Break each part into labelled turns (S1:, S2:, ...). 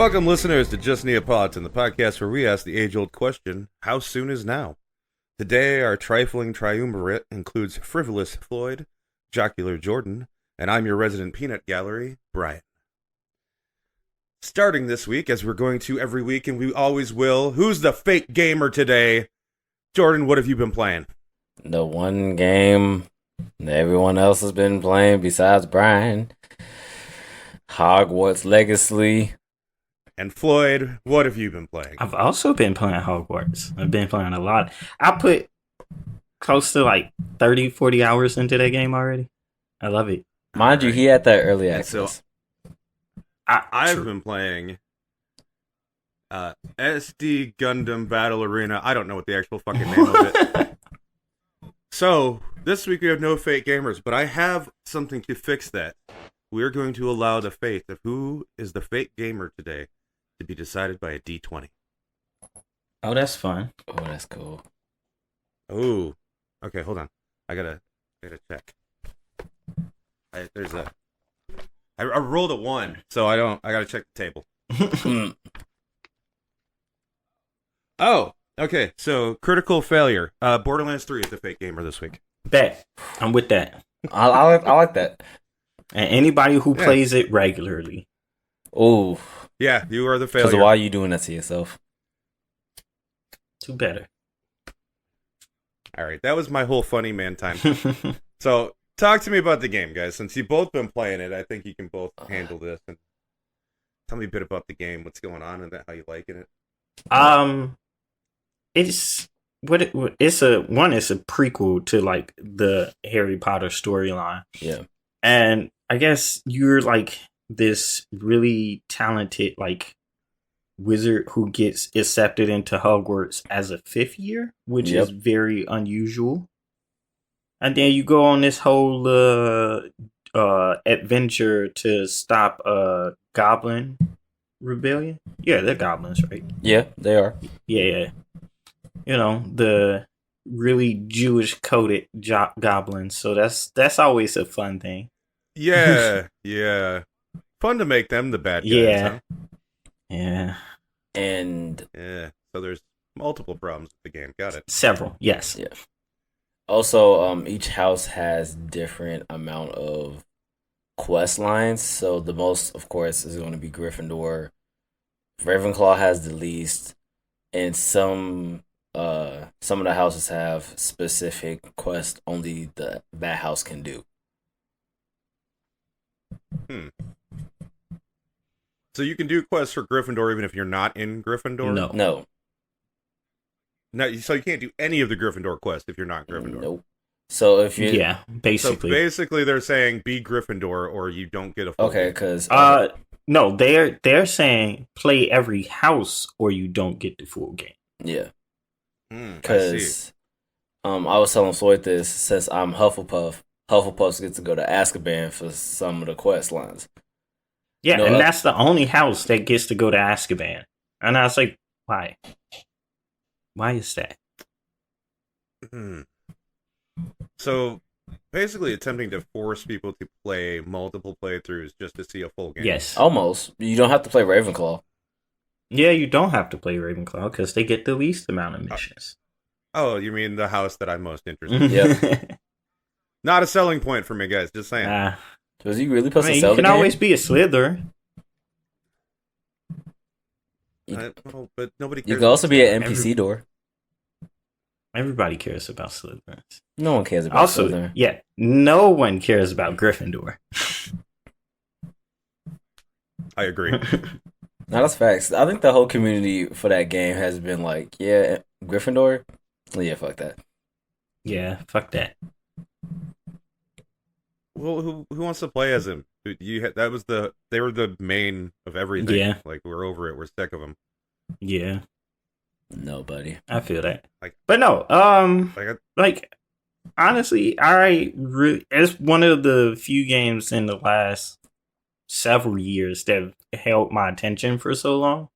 S1: Welcome, listeners, to Just Neapolitan, the podcast where we ask the age-old question, how soon is now? Today, our trifling triumvirate includes Frivolous Floyd, Jocular Jordan, and I'm your resident peanut gallery, Brian. Starting this week, as we're going to every week, and we always will, who's the fake gamer today? Jordan, what have you been playing?
S2: The one game that everyone else has been playing besides Brian. Hogwarts Legacy.
S1: And Floyd, what have you been playing?
S3: I've also been playing Hogwarts. I've been playing a lot. I put close to like 30, 40 hours into that game already. I love it.
S2: Mind you, he had that early
S1: And
S2: access.
S1: I've been playing SD Gundam Battle Arena. I don't know what the actual fucking name of it. So, this week we have no fake gamers, but I have something to fix that. We're going to allow the fate of who is the fake gamer today to be decided by a D20.
S3: Oh, that's fun.
S2: Oh, that's cool.
S1: Oh, okay, hold on. I gotta check. I rolled a 1, so I gotta check the table. Oh, okay, so critical failure. Borderlands 3 is the fake gamer this week.
S3: Bet. I'm with that.
S2: I like that.
S3: And anybody who plays it regularly.
S2: Oh,
S1: Yeah, you are the
S2: because
S1: failure.
S2: why are you doing that to yourself?
S3: Too better.
S1: All right, that was my whole funny man time. So, talk to me about the game, guys. Since you've both been playing it, I think you can both handle this. And tell me a bit about the game, what's going on, and how you liking it.
S3: It's it's a prequel to like the Harry Potter storyline.
S2: Yeah.
S3: And I guess you're like this really talented like wizard who gets accepted into Hogwarts as a 5th year, which is very unusual. And then you go on this whole adventure to stop Goblin Rebellion. Yeah, they're goblins, right?
S2: Yeah, they are.
S3: Yeah. You know, the really Jewish coded goblins. So that's always a fun thing.
S1: Yeah, yeah. Fun to make them the bad guys,
S3: Yeah.
S1: huh?
S3: Yeah.
S2: And
S1: Yeah. So there's multiple problems with the game. Got it.
S3: Several, yes.
S2: yeah. Also, each house has different amount of quest lines. So the most, of course, is going to be Gryffindor. Ravenclaw has the least, and some of the houses have specific quests only that house can do.
S1: So you can do quests for Gryffindor even if you're not in Gryffindor?
S2: No.
S1: No, so you can't do any of the Gryffindor quests if you're not Gryffindor?
S2: Nope. So if you
S3: Yeah, basically.
S1: So basically they're saying be Gryffindor or you don't get a full
S2: okay,
S1: game.
S2: because
S3: No, they're saying play every house or you don't get the full game.
S2: yeah,
S1: I see.
S2: because I was telling Floyd this, since I'm Hufflepuffs get to go to Azkaban for some of the quest lines.
S3: Yeah,
S2: No,
S3: and that's the only house that gets to go to Azkaban. And I was like, why? Why is that?
S1: So basically attempting to force people to play multiple playthroughs just to see a full game.
S3: Yes.
S2: Almost. You don't have to play Ravenclaw.
S3: Yeah, you don't have to play Ravenclaw because they get the least amount of missions.
S1: Oh, you mean the house that I'm most interested in?
S2: Yep.
S1: Not a selling point for me, guys. Just saying.
S2: Was he really supposed to
S3: you
S2: sell the
S3: can
S2: game?
S3: always be a Slytherin.
S1: But nobody cares.
S2: You can also be an NPC door.
S3: Everybody cares about Slytherins.
S2: No one cares about
S3: Also,
S2: Slytherin.
S3: yeah, no one cares about Gryffindor.
S1: I agree.
S2: No, that's facts. I think the whole community for that game has been like, yeah, Gryffindor? Yeah, fuck that.
S3: Yeah, fuck that.
S1: Well, who wants to play as him? They were the main of everything.
S3: Yeah.
S1: Like we're over it. We're sick of them.
S3: Yeah,
S2: Nobody.
S3: I feel that.
S1: Like-
S3: But no,
S1: Like
S3: honestly, it's one of the few games in the last several years that have held my attention for so long.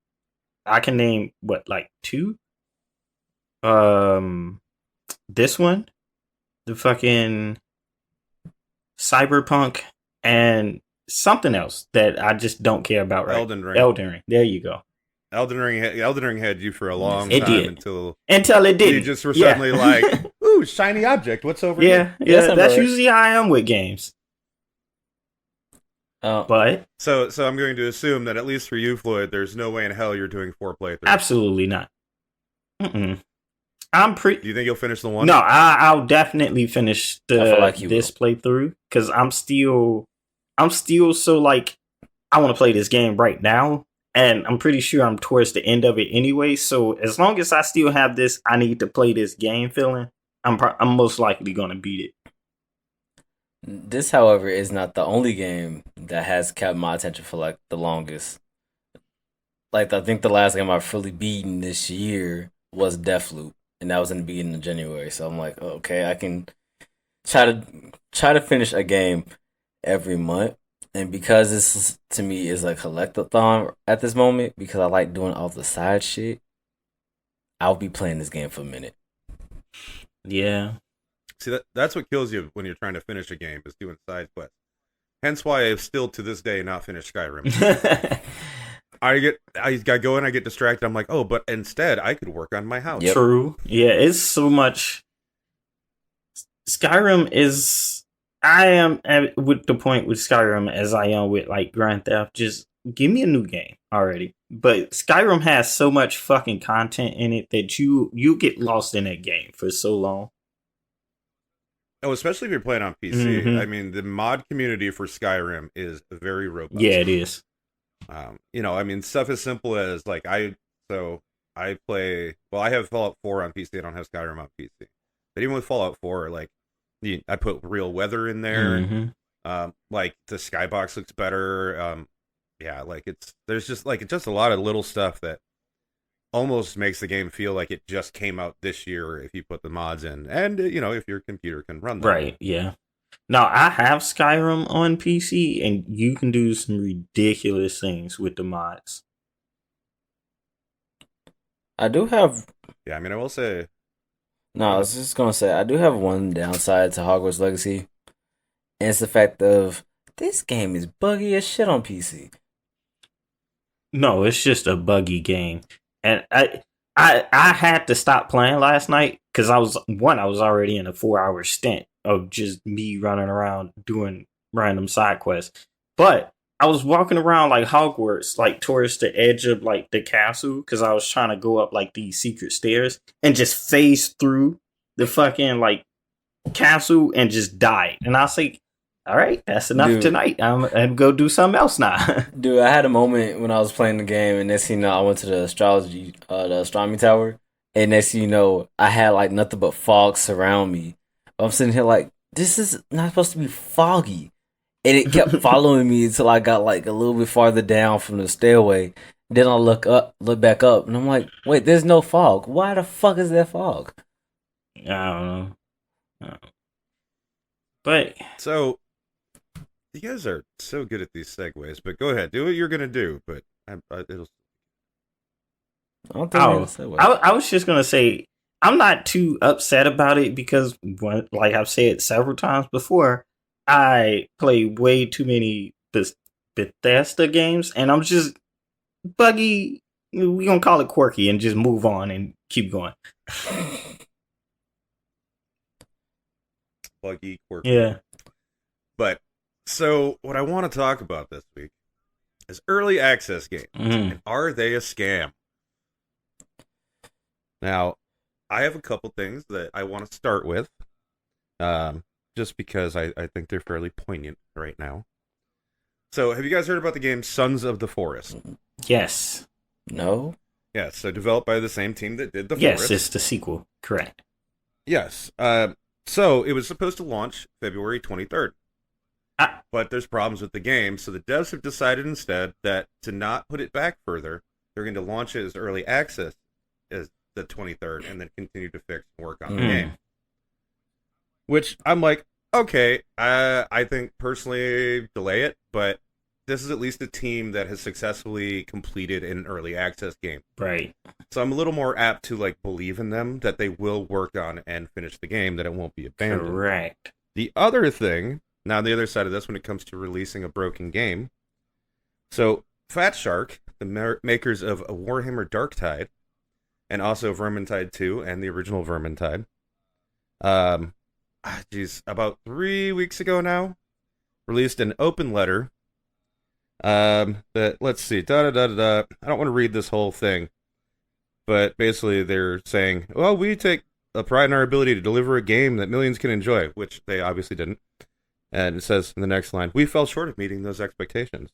S3: I can name like 2. This one, the fucking Cyberpunk, and something else that I just don't care about right.
S1: Elden Ring.
S3: Elden Ring. There you go.
S1: Elden Ring had you for a long
S3: It
S1: time
S3: did.
S1: until
S3: it did.
S1: you just were suddenly like, ooh, shiny object. What's over here?
S3: Yeah, that's usually how I am with games. But
S1: so I'm going to assume that at least for you, Floyd, there's no way in hell you're doing 4 playthroughs.
S3: Absolutely not. I'm pretty.
S1: Do you think you'll finish the one?
S3: No, I'll definitely finish this playthrough because I'm still so like I want to play this game right now, and I'm pretty sure I'm towards the end of it anyway. So as long as I still have this, I need to play this game feeling, I'm most likely gonna beat it.
S2: This, however, is not the only game that has kept my attention for like the longest. Like I think the last game I've fully beaten this year was Deathloop, and that was in the beginning of January. So I'm like, okay, I can try to finish a game every month. And because this to me is a collectathon at this moment, because I like doing all the side shit, I'll be playing this game for a minute.
S3: Yeah.
S1: See, that's what kills you when you're trying to finish a game, is doing side quests. Hence why I've still to this day not finished Skyrim. I go and I get distracted. I'm like, oh, but instead I could work on my house.
S3: Yep. True. Yeah, it's so much. Skyrim is. I am with the point with Skyrim as I am with like Grand Theft. Just give me a new game already. But Skyrim has so much fucking content in it that you get lost in that game for so long.
S1: Oh, especially if you're playing on PC. Mm-hmm. I mean, the mod community for Skyrim is very robust.
S3: Yeah, it is.
S1: I mean, stuff as simple as like I play. Well, I have Fallout 4 on PC. I don't have Skyrim on PC. But even with Fallout 4, like I put real weather in there. Mm-hmm. Like the skybox looks better. Yeah, like there's just a lot of little stuff that almost makes the game feel like it just came out this year if you put the mods in, and if your computer can run them.
S3: Right. Yeah. Now I have Skyrim on PC, and you can do some ridiculous things with the mods.
S2: I do have.
S1: Yeah, I mean, I will say.
S2: No, I was just gonna say I do have one downside to Hogwarts Legacy, and it's the fact of this game is buggy as shit on PC.
S3: No, it's just a buggy game. And I had to stop playing last night because I was already in a 4-hour stint of just me running around doing random side quests. But I was walking around like Hogwarts, like towards the edge of like the castle, because I was trying to go up like these secret stairs and just phase through the fucking like castle and just died. And I was like, all right, that's enough tonight. I'm go do something else now.
S2: Dude, I had a moment when I was playing the game, and next thing you know, I went to the astronomy tower, and next thing you know, I had like nothing but fog surround me. I'm sitting here like, this is not supposed to be foggy, and it kept following me until I got like a little bit farther down from the stairway. Then I look back up, and I'm like, wait, there's no fog. Why the fuck is there fog?
S3: I don't know. But
S1: so. You guys are so good at these segues, but go ahead, do what you're gonna do. But it'll.
S3: I was just gonna say I'm not too upset about it because, like I've said several times before, I play way too many Bethesda games, and I'm just buggy. We gonna call it quirky and just move on and keep going.
S1: Buggy, quirky.
S3: Yeah,
S1: but. So, what I want to talk about this week is early access games. And are they a scam? Now, I have a couple things that I want to start with, just because I think they're fairly poignant right now. So, have you guys heard about the game Sons of the Forest?
S3: Yes.
S2: No?
S1: Yeah, so developed by the same team that did The
S3: Forest.
S1: Forest.
S3: Yes, it's the sequel. Correct.
S1: Yes. So, it was supposed to launch February 23rd. But there's problems with the game, so the devs have decided instead that to not put it back further, they're going to launch it as early access as the 23rd and then continue to fix and work on the game. Which I'm like, okay, I think personally delay it, but this is at least a team that has successfully completed an early access game.
S3: Right.
S1: So I'm a little more apt to like believe in them that they will work on and finish the game, that it won't be abandoned.
S3: Correct.
S1: The other thing Now, on the other side of this, when it comes to releasing a broken game, so Fat Shark, the makers of Warhammer Darktide, and also Vermintide 2 and the original Vermintide, about 3 weeks ago now, released an open letter. That let's see, I don't want to read this whole thing, but basically they're saying, well, we take a pride in our ability to deliver a game that millions can enjoy, which they obviously didn't. And it says in the next line, we fell short of meeting those expectations.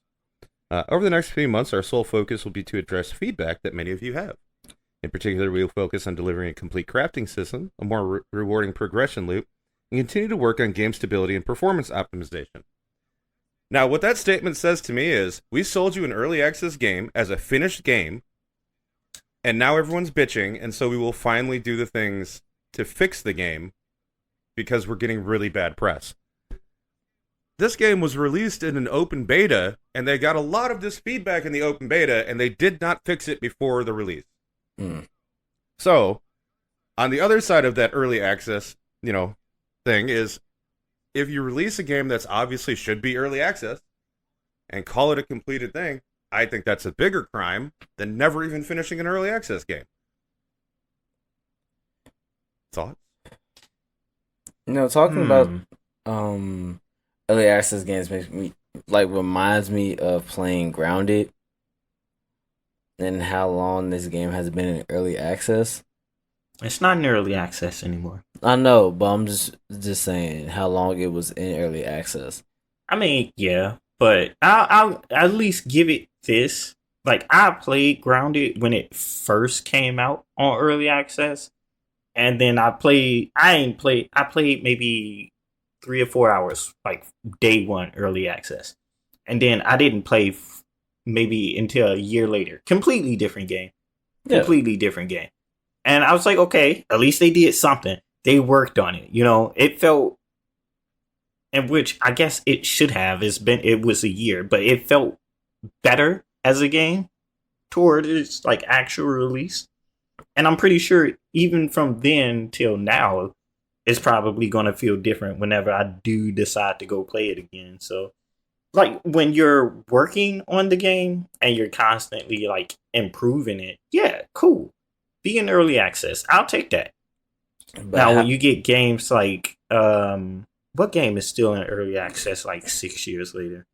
S1: Over the next few months, our sole focus will be to address feedback that many of you have. In particular, we will focus on delivering a complete crafting system, a more rewarding progression loop, and continue to work on game stability and performance optimization. Now, what that statement says to me is, we sold you an early access game as a finished game, and now everyone's bitching, and so we will finally do the things to fix the game because we're getting really bad press. This game was released in an open beta, and they got a lot of this feedback in the open beta, and they did not fix it before the release. So, on the other side of that early access, thing is, if you release a game that's obviously should be early access and call it a completed thing, I think that's a bigger crime than never even finishing an early access game. Thoughts?
S2: Talking about early access games reminds me of playing Grounded and how long this game has been in early access.
S3: It's not in early access anymore.
S2: I know, but I'm just saying how long it was in early access.
S3: I mean, yeah, but I'll at least give it this. Like, I played Grounded when it first came out on early access, and then I played maybe 3 or 4 hours, like day one early access, and then I didn't play maybe until a year later. Completely different game. And I was like, okay, at least they did something. They worked on it. It felt, and which I guess it should have. It was a year, but it felt better as a game toward its like actual release. And I'm pretty sure even from then till now, it's probably going to feel different whenever I do decide to go play it again. So, like, when you're working on the game and you're constantly like improving it, yeah, cool. Be in early access. I'll take that. But now, when you get games like, what game is still in early access like 6 years later?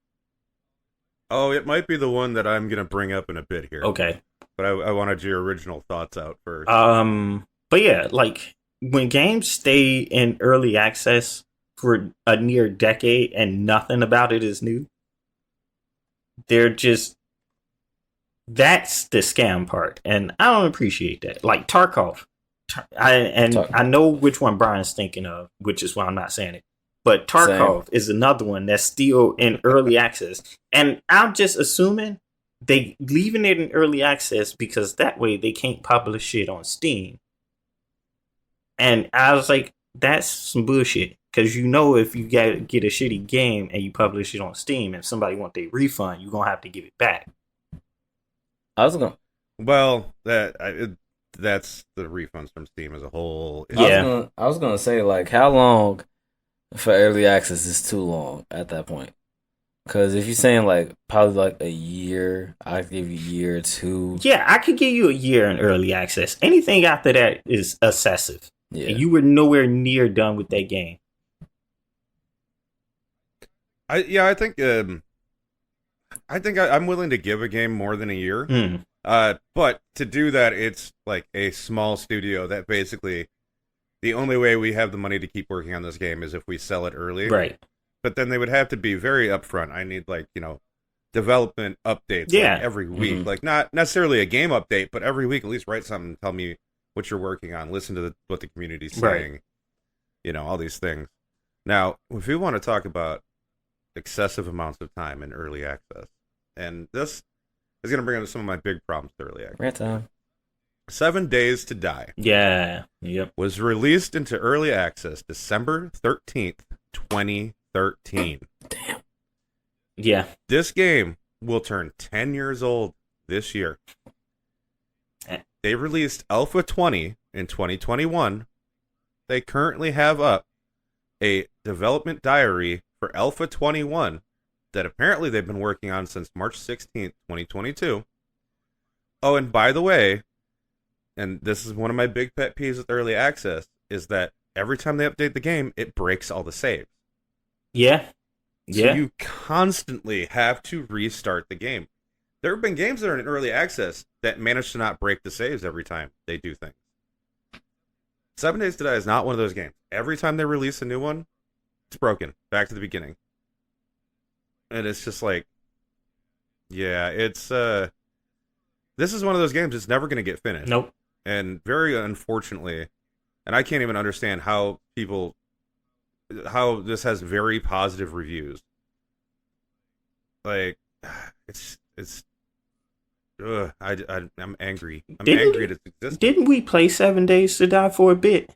S1: Oh, it might be the one that I'm going to bring up in a bit here.
S3: Okay.
S1: But I wanted your original thoughts out first.
S3: But yeah, like, when games stay in early access for a near decade and nothing about it is new, that's the scam part, and I don't appreciate that. Like Tarkov, I know which one Brian's thinking of, which is why I'm not saying it. But Tarkov is another one that's still in early access, and I'm just assuming they leaving it in early access because that way they can't publish it on Steam. And I was like, that's some bullshit. Because if you get a shitty game and you publish it on Steam and somebody wants a refund, you're going to have to give it back.
S1: Well, that's the refunds from Steam as a whole.
S2: Yeah. I was gonna say, like, how long for early access is too long at that point? Because if you're saying, like, probably like a year, I'd give you a year or two.
S3: Yeah, I could give you a year in early access. Anything after that is excessive. Yeah. And you were nowhere near done with that game.
S1: I think I'm willing to give a game more than a year. But to do that, it's like a small studio that basically the only way we have the money to keep working on this game is if we sell it early.
S3: Right.
S1: But then they would have to be very upfront. I need development updates every week. Mm-hmm. Like not necessarily a game update, but every week at least write something, tell me what you're working on, listen to what the community's saying, all these things. Now, if we want to talk about excessive amounts of time in early access, and this is going to bring up some of my big problems with early access.
S2: Right time.
S1: 7 Days to Die.
S3: Yeah. Yep.
S1: Was released into early access December 13th, 2013.
S2: Damn.
S3: Yeah.
S1: This game will turn 10 years old this year. They released Alpha 20 in 2021. They currently have up a development diary for for Alpha 21 that apparently they've been working on since March 16th, 2022. Oh, and by the way, and this is one of my big pet peeves with early access, is that every time they update the game, it breaks all the saves.
S3: Yeah.
S1: So you constantly have to restart the game. There have been games that are in early access that manage to not break the saves every time they do things. 7 Days to Die is not one of those games. Every time they release a new one, it's broken. Back to the beginning. And it's just like, yeah, it's, this is one of those games that's never going to get finished.
S3: Nope.
S1: And very unfortunately, and I can't even understand how this has very positive reviews. Like, I'm angry. I'm angry at its existence.
S3: Didn't we play 7 Days to Die for a bit?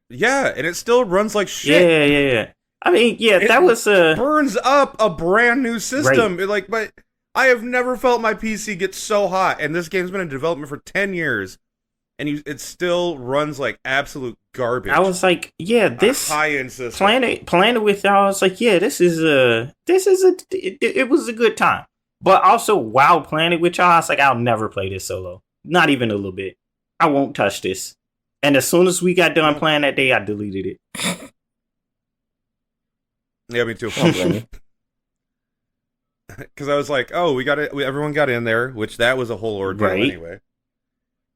S1: Yeah, and it still runs like shit.
S3: Yeah. I mean, yeah, that was
S1: burns up a brand new system.
S3: Right.
S1: But I have never felt my PC get so hot, and this game's been in development for 10 years, and it still runs like absolute garbage.
S3: I was like, yeah, this
S1: high-end system.
S3: Playing it with y'all, I was like, yeah, it was a good time. But also, while playing it with y'all, I was like, I'll never play this solo. Not even a little bit. I won't touch this. And as soon as we got done playing that day, I deleted it.
S1: Yeah, me too. Because I was like, oh, everyone got in there, which that was a whole ordeal anyway.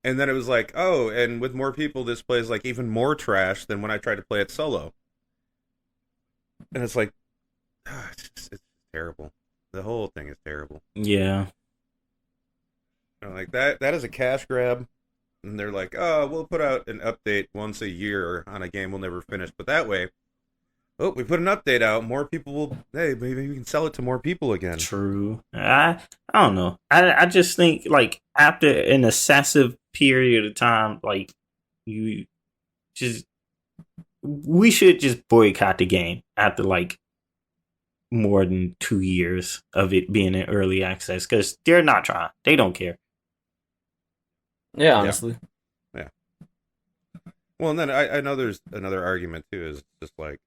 S1: And then it was like, oh, and with more people, this plays like even more trash than when I tried to play it solo. And it's like, it's terrible. The whole thing is terrible.
S3: Yeah.
S1: Like that is a cash grab. And they're like, oh, we'll put out an update once a year on a game we'll never finish. But that way, oh, we put an update out, more people will, hey, maybe we can sell it to more people again.
S3: True. I don't know. I just think, like, after an excessive period of time, like, we should just boycott the game after, like, more than 2 years of it being in early access, because they're not trying. They don't care.
S2: Yeah, honestly.
S1: Yeah. Well, and then I know there's another argument, too, is just like,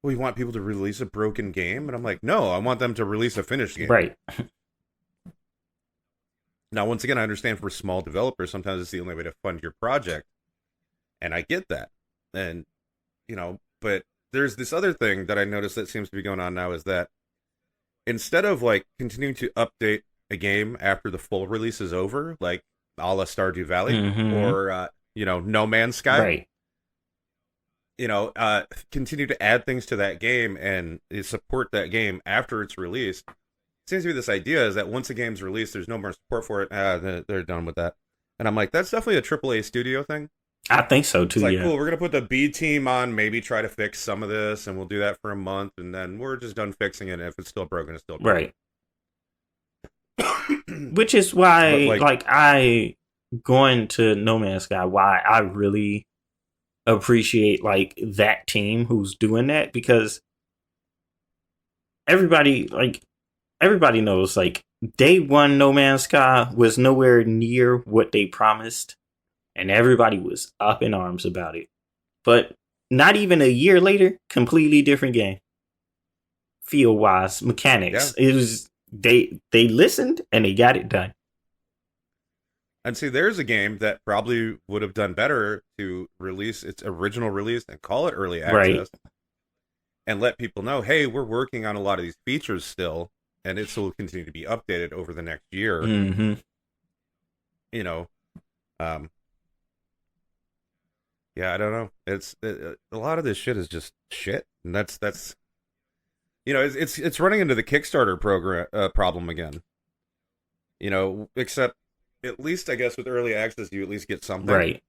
S1: well, you want people to release a broken game? And I'm like, no, I want them to release a finished game.
S3: Right.
S1: Now, once again, I understand for small developers, sometimes it's the only way to fund your project. And I get that. And, but there's this other thing that I noticed that seems to be going on now is that instead of, like, continuing to update a game after the full release is over, like a la Stardew Valley or, No Man's Sky.
S3: Right.
S1: Continue to add things to that game and support that game after it's released. Seems to be this idea is that once a game's released, there's no more support for it. They're done with that. And I'm like, that's definitely a AAA studio thing.
S3: I think so, too,
S1: It's like, cool, we're going to put the B team on, maybe try to fix some of this, and we'll do that for a month, and then we're just done fixing it, and if it's still broken, it's still broken.
S3: Right. Which is why, I going to No Man's Sky, why I really appreciate, like, that team who's doing that, because everybody knows, like, day one No Man's Sky was nowhere near what they promised, and everybody was up in arms about it. But not even a year later, completely different game. Feel wise, mechanics. Yeah. It was they listened and they got it done.
S1: And see, there's a game that probably would have done better to release its original release and call it early access.
S3: Right.
S1: And let people know, hey, we're working on a lot of these features still, and it will continue to be updated over the next year.
S3: Mm-hmm.
S1: Yeah, I don't know. A lot of this shit is just shit, and that's it's running into the Kickstarter problem again. Except at least I guess with early access, you at least get something,
S3: right?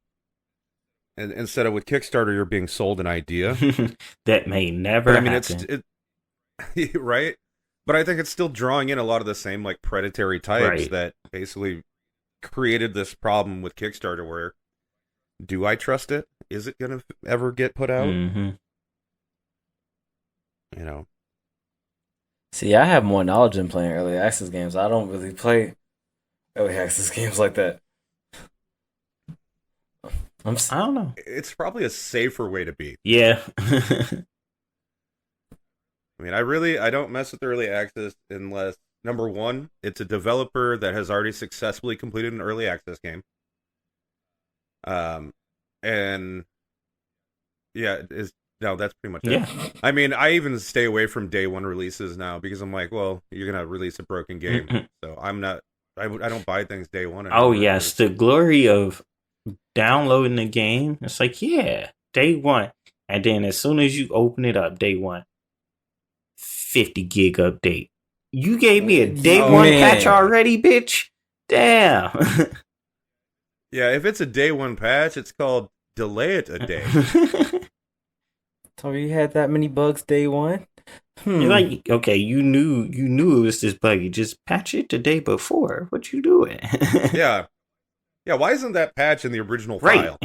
S1: And instead of with Kickstarter, you're being sold an idea
S3: that may never happen.
S1: Right? But I think it's still drawing in a lot of the same like predatory types that basically created this problem with Kickstarter where, do I trust it? Is it going to ever get put out?
S3: Mm-hmm.
S2: See, I have more knowledge in playing early access games. I don't really play early access games like that.
S3: I don't know.
S1: It's probably a safer way to be.
S3: Yeah.
S1: I mean, I don't mess with early access unless number one, it's a developer that has already successfully completed an early access game. And yeah, is no, that's pretty much it.
S3: Yeah.
S1: I mean, I even stay away from day one releases now because I'm like, well, you're gonna release a broken game, so I'm not. I don't buy things day one.
S3: Oh
S1: anymore.
S3: yes, the glory of downloading the game. It's like, yeah, day one, and then as soon as you open it up, day one, 50 gig update. You gave me a day one patch already, bitch. Damn.
S1: Yeah, if it's a day one patch, it's called delay it a day.
S2: So you had that many bugs day one?
S3: You're like, okay, you knew it was this buggy. Just patch it the day before. What you doing?
S1: Yeah. Yeah, why isn't that patch in the original
S3: Right.
S1: file?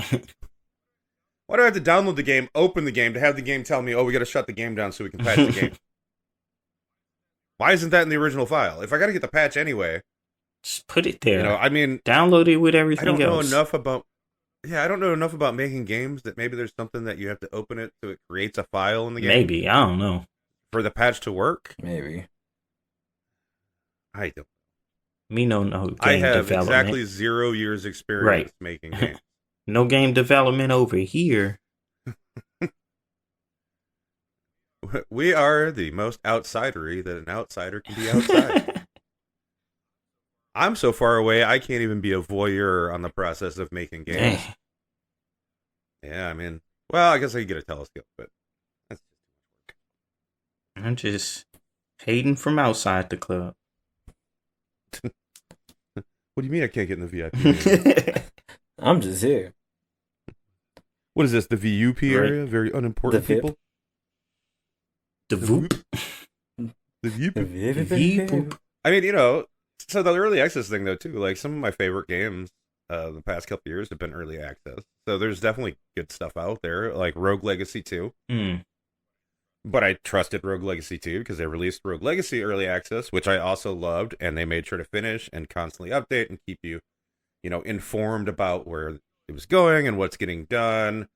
S1: Why do I have to download the game, open the game, to have the game tell me, oh, we gotta shut the game down so we can patch the game? Why isn't that in the original file? If I gotta get the patch anyway,
S3: just put it there.
S1: you know, I mean,
S3: download it with everything
S1: I don't know
S3: else.
S1: enough about. Yeah, I don't know enough about making games that maybe there's something that you have to open it so it creates a file in the game.
S3: Maybe, I don't know.
S1: For the patch to work?
S2: Maybe.
S1: I don't.
S3: Me no game
S1: I have
S3: development.
S1: exactly 0 years experience making games.
S3: No game development over here.
S1: We are the most outsidery that an outsider can be outside. I'm so far away, I can't even be a voyeur on the process of making games.
S3: Dang.
S1: Yeah, I mean, well, I guess I could get a telescope, but that's
S3: I'm just hating from outside the club.
S1: What do you mean I can't get in the VIP?
S2: I'm just here.
S1: What is this, the VUP area? Very unimportant
S2: The VIP?
S1: people?
S3: The Voop.
S1: The VUP? I mean, you know, so the early access thing, though, too, like, some of my favorite games the past couple years have been early access. So there's definitely good stuff out there, like Rogue Legacy 2. But I trusted Rogue Legacy 2 because they released Rogue Legacy early access, which I also loved, and they made sure to finish and constantly update and keep you, you know, informed about where it was going and what's getting done.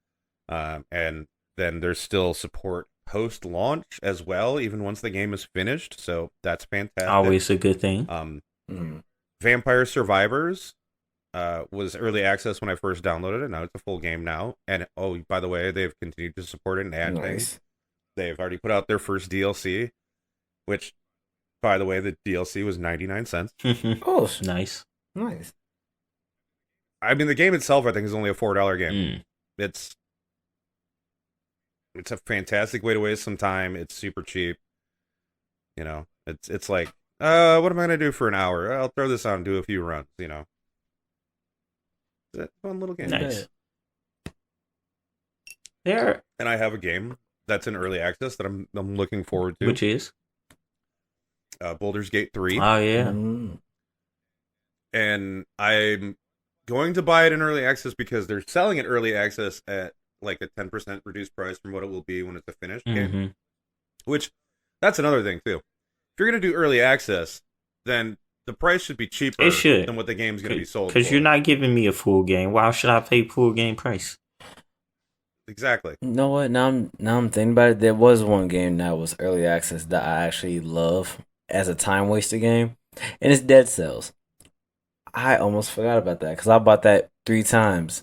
S1: And then there's still support post-launch as well, even once the game is finished. So that's fantastic.
S3: Always a good thing.
S1: Vampire Survivors was early access when I first downloaded it. Now it's a full game now. And, oh, by the way, they've continued to support it and add things. They've already put out their first DLC, which, by the way, the DLC was 99 cents.
S2: Oh,
S3: nice.
S2: Nice.
S1: I mean, the game itself, I think, is only a $4 game. It's a fantastic way to waste some time. It's super cheap. You know, it's like, what am I going to do for an hour? I'll throw this on and do a few runs, you know. It's a fun little game.
S3: Nice. There.
S1: And I have a game that's in early access that I'm looking forward to.
S3: Which is?
S1: Baldur's Gate 3.
S3: Oh, yeah.
S1: And I'm going to buy it in early access because they're selling it early access at like a 10% reduced price from what it will be when it's a finished game. Which, that's another thing, too. If you're going to do early access, then the price should be cheaper than what the game's going to be sold for.
S3: Because you're not giving me a full game. Why should I pay full game price?
S1: Exactly.
S2: You know what? Now I'm thinking about it. There was one game that was early access that I actually love as a time waster game, and it's Dead Cells. I almost forgot about that because I bought that 3 times,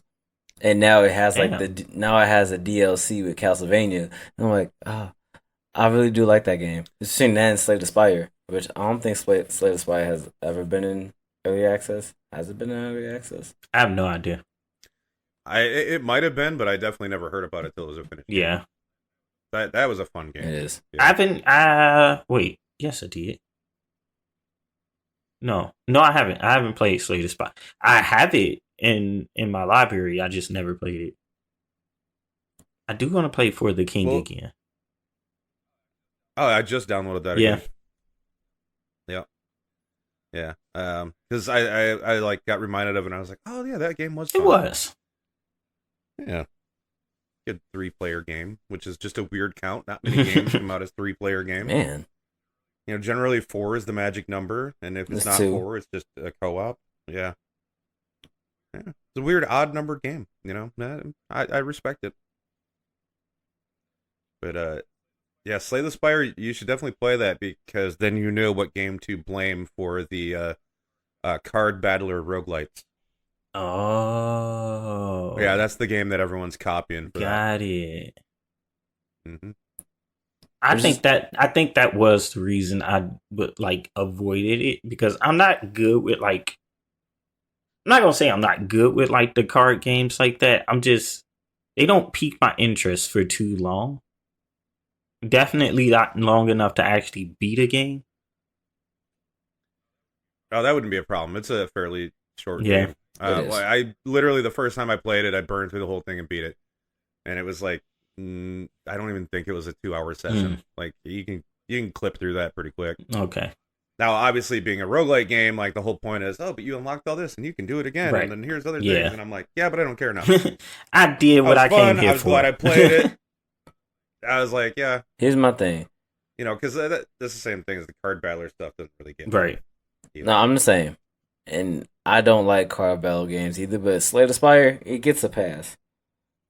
S2: and now it has like a DLC with Castlevania. And I'm like, I really do like that game. It's between that and Slay the Spire, which I don't think Slay the Spire has ever been in early access. Has it been in early access?
S3: I have no idea.
S1: It might have been, but I definitely never heard about it till it was a finished game.
S3: Yeah.
S1: That was a fun game.
S2: It is.
S3: Yeah. I haven't. Wait. Yes, I did. No, I haven't. I haven't played Slay the Spire. I have it in my library. I just never played it. I do want to play For the King again.
S1: Oh, I just downloaded that again. Yeah. Because I like got reminded of it and I was like, oh yeah, that game was fun.
S3: It was.
S1: Yeah. Good 3-player game, which is just a weird count. Not many games come out as 3-player games.
S2: Man.
S1: You know, generally 4 is the magic number, and if it's not
S2: 2.
S1: 4, it's just a co-op. Yeah. It's a weird, odd numbered game, you know? I respect it. But Yeah, Slay the Spire, you should definitely play that because then you know what game to blame for the card battler roguelites. Yeah,
S3: Oh,
S1: that's the game that everyone's copying for that.
S3: got it.
S1: Hmm.
S3: I think that was the reason I would like avoided it because I'm not good with like I'm not gonna say I'm not good with like the card games like that. I'm just they don't pique my interest for too long. Definitely not long enough to actually beat a game.
S1: Oh, that wouldn't be a problem. It's a fairly short
S3: Yeah.
S1: game.
S2: It is.
S1: I literally the first time I played it, I burned through the whole thing and beat it, and it was like I don't even think it was a 2 hour session. Like you can clip through that pretty quick.
S3: Okay.
S1: Now, obviously, being a roguelike game, like the whole point is, but you unlocked all this and you can do it again,
S3: Right.
S1: and then here's other
S3: Yeah.
S1: things, and I'm like, yeah, but I don't care now.
S3: I did what I came here
S1: I was
S3: for.
S1: glad I played it. I was like, yeah,
S2: Here's my thing.
S1: because that's the same thing as the card battler stuff doesn't really get me
S3: Right.
S1: either.
S2: No, I'm the same. And I don't like card battle games either, but Slay the Spire, it gets a pass.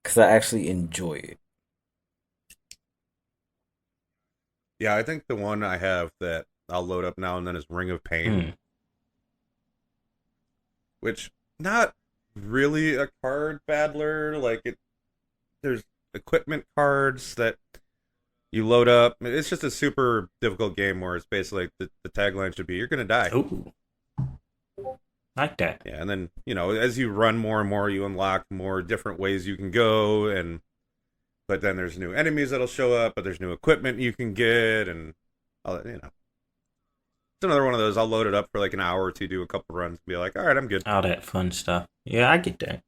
S2: Because I actually enjoy it.
S1: Yeah, I think the one I have that I'll load up now and then is Ring of Pain, which not really a card battler. Like there's equipment cards that you load up. It's just a super difficult game where it's basically like the tagline should be, "You're gonna die."
S3: Ooh. Like that.
S1: Yeah, and then as you run more and more, you unlock more different ways you can go, but then there's new enemies that'll show up, but there's new equipment you can get, and all that. It's another one of those. I'll load it up for like an hour or two, do a couple runs, and be like, all right, I'm good.
S3: All that fun stuff. Yeah, I get that.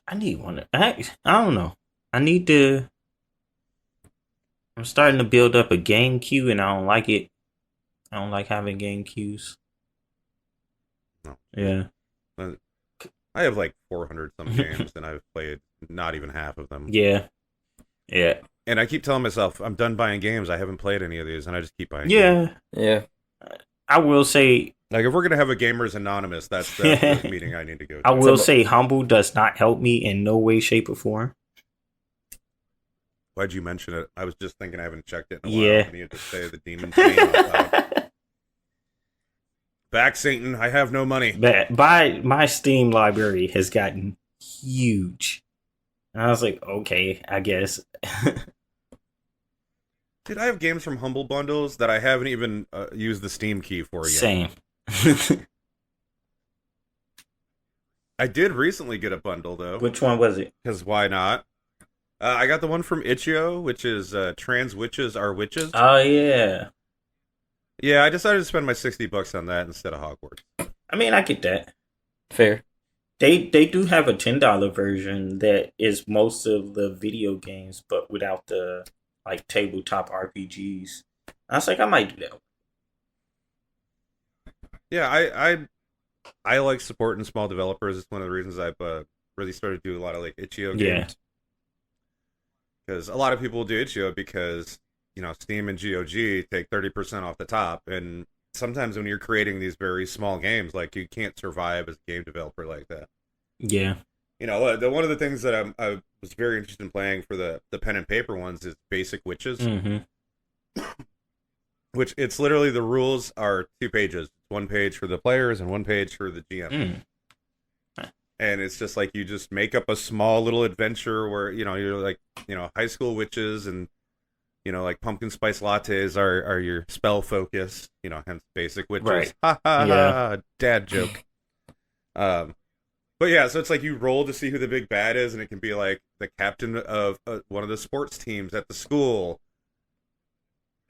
S3: I need one. I don't know. I need to. I'm starting to build up a game queue, and I don't like it. I don't like having game queues.
S1: No.
S3: Yeah.
S1: I have like 400 some games, and I've played not even half of them.
S3: Yeah. Yeah.
S1: And I keep telling myself, I'm done buying games. I haven't played any of these, and I just keep buying games.
S3: Yeah.
S2: Yeah.
S3: I will say.
S1: Like, if we're going to have a Gamers Anonymous, that's the meeting I need to go to.
S3: I will say Humble does not help me in no way, shape, or form.
S1: Why'd you mention it? I was just thinking I haven't checked it in a
S3: Yeah.
S1: while. I need to say the demon's name out loud. Back, Satan. I have no money.
S3: My Steam library has gotten huge. And I was like, okay, I guess.
S1: Dude, I have games from Humble Bundles that I haven't even used the Steam key for yet.
S3: Same.
S1: I did recently get a bundle, though.
S3: Which one was it?
S1: Because why not? I got the one from Itch.io, which is Trans Witches Are Witches.
S3: Oh, yeah.
S1: Yeah, I decided to spend my $60 on that instead of Hogwarts.
S3: I mean, I get that.
S2: Fair.
S3: They do have a $10 version that is most of the video games, but without the like tabletop RPGs. I was like, I might do that.
S1: Yeah, I like supporting small developers. It's one of the reasons I've really started to do a lot of like Itch.io games. Because a lot of people do Itch.io because Steam and GOG take 30% off the top, and sometimes when you're creating these very small games, like you can't survive as a game developer like that.
S3: Yeah.
S1: One of the things that I was very interested in playing for the pen and paper ones is Basic Witches, which it's literally the rules are 2 pages, 1 page for the players and 1 page for the GM. And it's just like you just make up a small little adventure where you're like high school witches, and like pumpkin spice lattes are your spell focus, hence Basic Witches.
S3: Right.
S1: Ha ha
S3: Yeah.
S1: ha, dad joke. But yeah, so it's like you roll to see who the big bad is, and it can be like the captain of one of the sports teams at the school,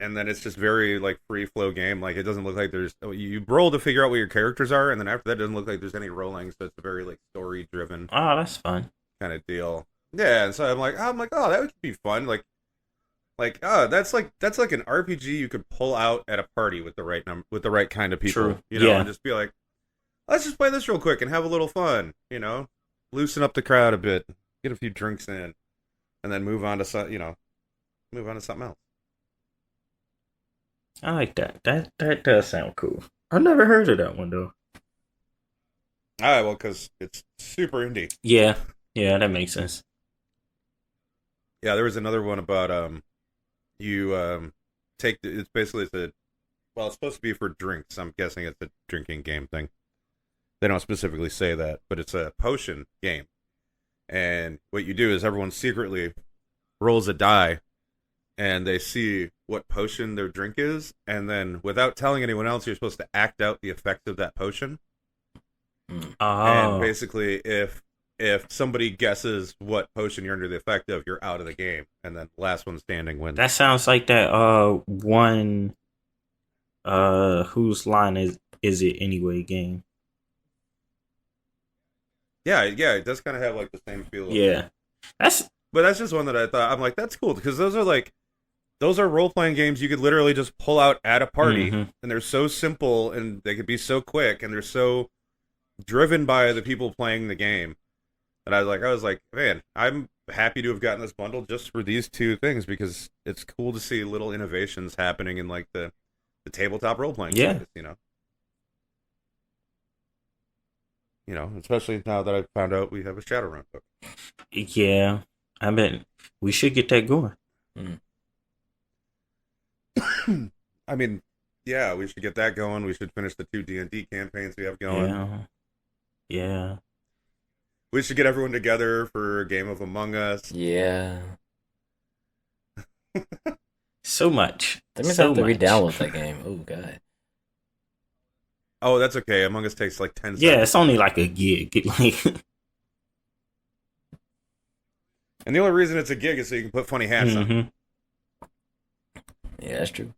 S1: and then it's just very like free flow game. Like it doesn't look like you roll to figure out what your characters are, and then after that, it doesn't look like there's any rolling. So it's a very like story driven
S3: Oh, that's fun.
S1: kind of deal. Yeah, and so I'm like, oh, that would be fun. That's like an RPG you could pull out at a party with the right kind of people.
S3: True.
S1: And just be like, let's just play this real quick and have a little fun. Loosen up the crowd a bit, get a few drinks in, and then move on to something else.
S3: I like that. That does sound cool. I've never heard of that one though.
S1: All right, well, because it's super indie.
S3: Yeah, that makes sense.
S1: Yeah, there was another one about you take it's basically it's supposed to be for drinks. I'm guessing it's a drinking game thing. They don't specifically say that, but it's a potion game. And what you do is everyone secretly rolls a die and they see what potion their drink is, and then without telling anyone else, you're supposed to act out the effect of that potion. And basically, if somebody guesses what potion you're under the effect of, you're out of the game, and then last one standing wins.
S3: That sounds like that one whose line is it anyway game.
S1: Yeah, it does kind of have like the same feel.
S3: Yeah,
S1: but that's just one that I thought I'm like that's cool because those are role playing games you could literally just pull out at a party, and they're so simple and they could be so quick and they're so driven by the people playing the game. And I was like, man, I'm happy to have gotten this bundle just for these two things because it's cool to see little innovations happening in like the tabletop role playing space, you know, especially now that I've found out we have a Shadowrun book.
S3: Yeah, I bet we should get that going.
S1: I mean, yeah, we should get that going. We should finish the 2 D&D campaigns we have going.
S3: Yeah.
S1: We should get everyone together for a game of Among Us.
S2: Yeah.
S3: So much.
S2: That means I have to re-download that game. Oh, God.
S1: Oh, that's okay. Among Us takes like 10 seconds.
S3: Yeah, it's only like a gig.
S1: And the only reason it's a gig is so you can put funny hats on.
S2: Yeah, that's true.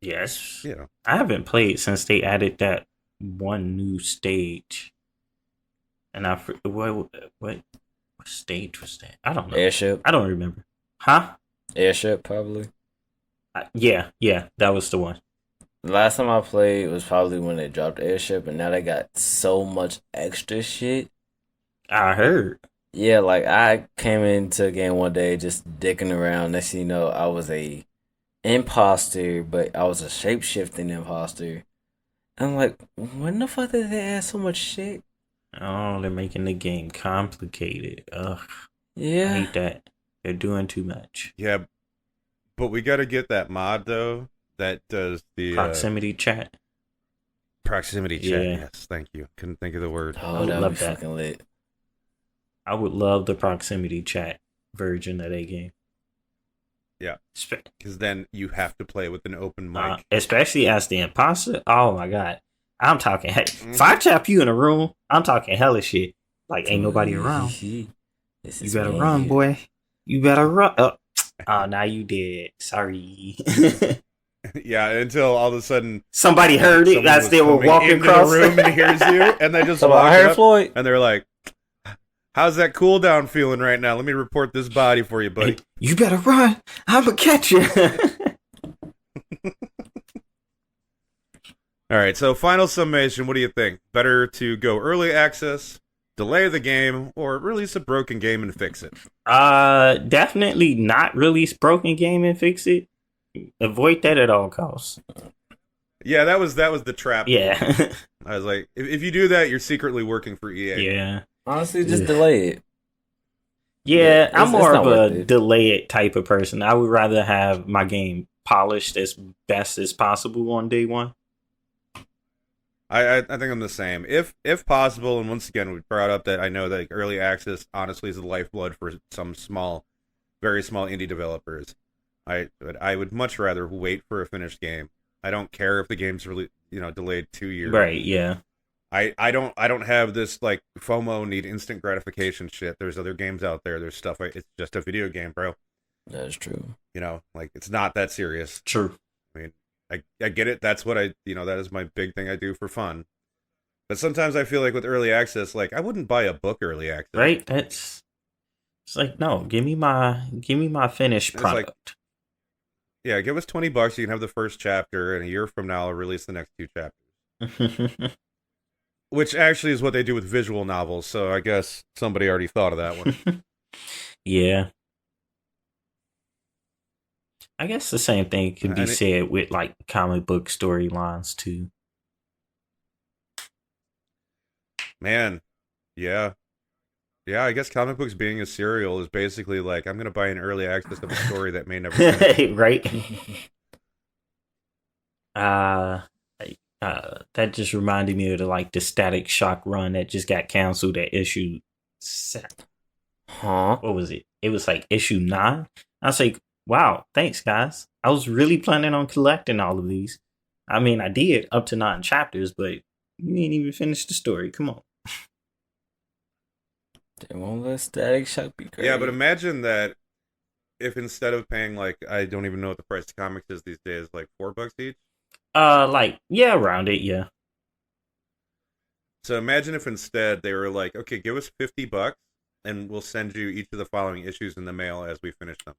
S3: Yes.
S1: You know.
S3: I haven't played since they added that one new stage. And what stage was that? I don't know.
S2: Airship.
S3: I don't remember. Huh?
S2: Airship, probably.
S3: Yeah, that was the one.
S2: The last time I played was probably when they dropped Airship, and now they got so much extra shit.
S3: I heard.
S2: Yeah, like I came into a game one day just dicking around. Next thing you know, I was a imposter, but I was a shape-shifting imposter. I'm like, when the fuck did they add so much shit?
S3: Oh, they're making the game complicated. Ugh.
S2: Yeah.
S3: I hate that. They're doing too much.
S1: Yeah, but we got to get that mod, though, that does the...
S3: Proximity chat.
S1: Proximity chat, yes. Thank you. Couldn't think of the word.
S2: Oh, that would be fucking lit.
S3: I would love the proximity chat version of that game.
S1: Yeah, because then you have to play with an open mic.
S3: Especially as the imposter. Oh, my God. I'm talking... If I trap you in a room, I'm talking hella shit. Like, ain't nobody around. You better run, boy. You better run. Oh, now you did. Sorry.
S1: Yeah, until all of a sudden...
S3: Somebody heard it as they were walking across
S1: the room and hears you, and they just walk up, Floyd. And they're like, how's that cooldown feeling right now? Let me report this body for you, buddy.
S3: Hey, you better run. I'm going to catch you.
S1: All right, so final summation, what do you think? Better to go early access, delay the game, or release a broken game and fix it?
S3: Definitely not release broken game and fix it. Avoid that at all costs.
S1: Yeah, that was the trap.
S3: Yeah.
S1: I was like, if you do that, you're secretly working for EA.
S3: Yeah.
S2: Honestly, just delay it.
S3: Yeah, I'm more of a delay it type of person. I would rather have my game polished as best as possible on day one.
S1: I think I'm the same. If possible, and once again, we brought up that I know that early access honestly is the lifeblood for some very small indie developers. I would much rather wait for a finished game. I don't care if the game's really delayed 2 years.
S3: Right? Yeah.
S1: I don't have this like FOMO need instant gratification shit. There's other games out there. There's stuff. It's just a video game, bro.
S2: That is true.
S1: Like it's not that serious.
S3: True.
S1: I mean, I get it. That's what that is my big thing I do for fun. But sometimes I feel like with early access, like I wouldn't buy a book early access.
S3: Right? It's like, no, give me my finished product.
S1: Like, yeah, give us $20. You can have the first chapter, and a year from now, I'll release the next 2 chapters. Which actually is what they do with visual novels. So I guess somebody already thought of that one.
S3: Yeah. I guess the same thing could be said with like comic book storylines too.
S1: Man, yeah. Yeah, I guess comic books being a serial is basically like I'm gonna buy an early access of a story that may never finish.
S3: Right? Uh, that just reminded me of the Static Shock run that just got canceled at issue.
S2: Huh?
S3: What was it? It was like issue 9. I was like, wow, thanks guys. I was really planning on collecting all of these. I mean, I did up to 9 chapters, but you didn't even finish the story. Come on.
S2: They won't let Static Shock be crazy.
S1: Yeah, but imagine that if instead of paying like I don't even know what the price of comics is these days, like $4 each.
S3: Yeah, around it, yeah.
S1: So imagine if instead they were like, okay, give us $50 and we'll send you each of the following issues in the mail as we finish them.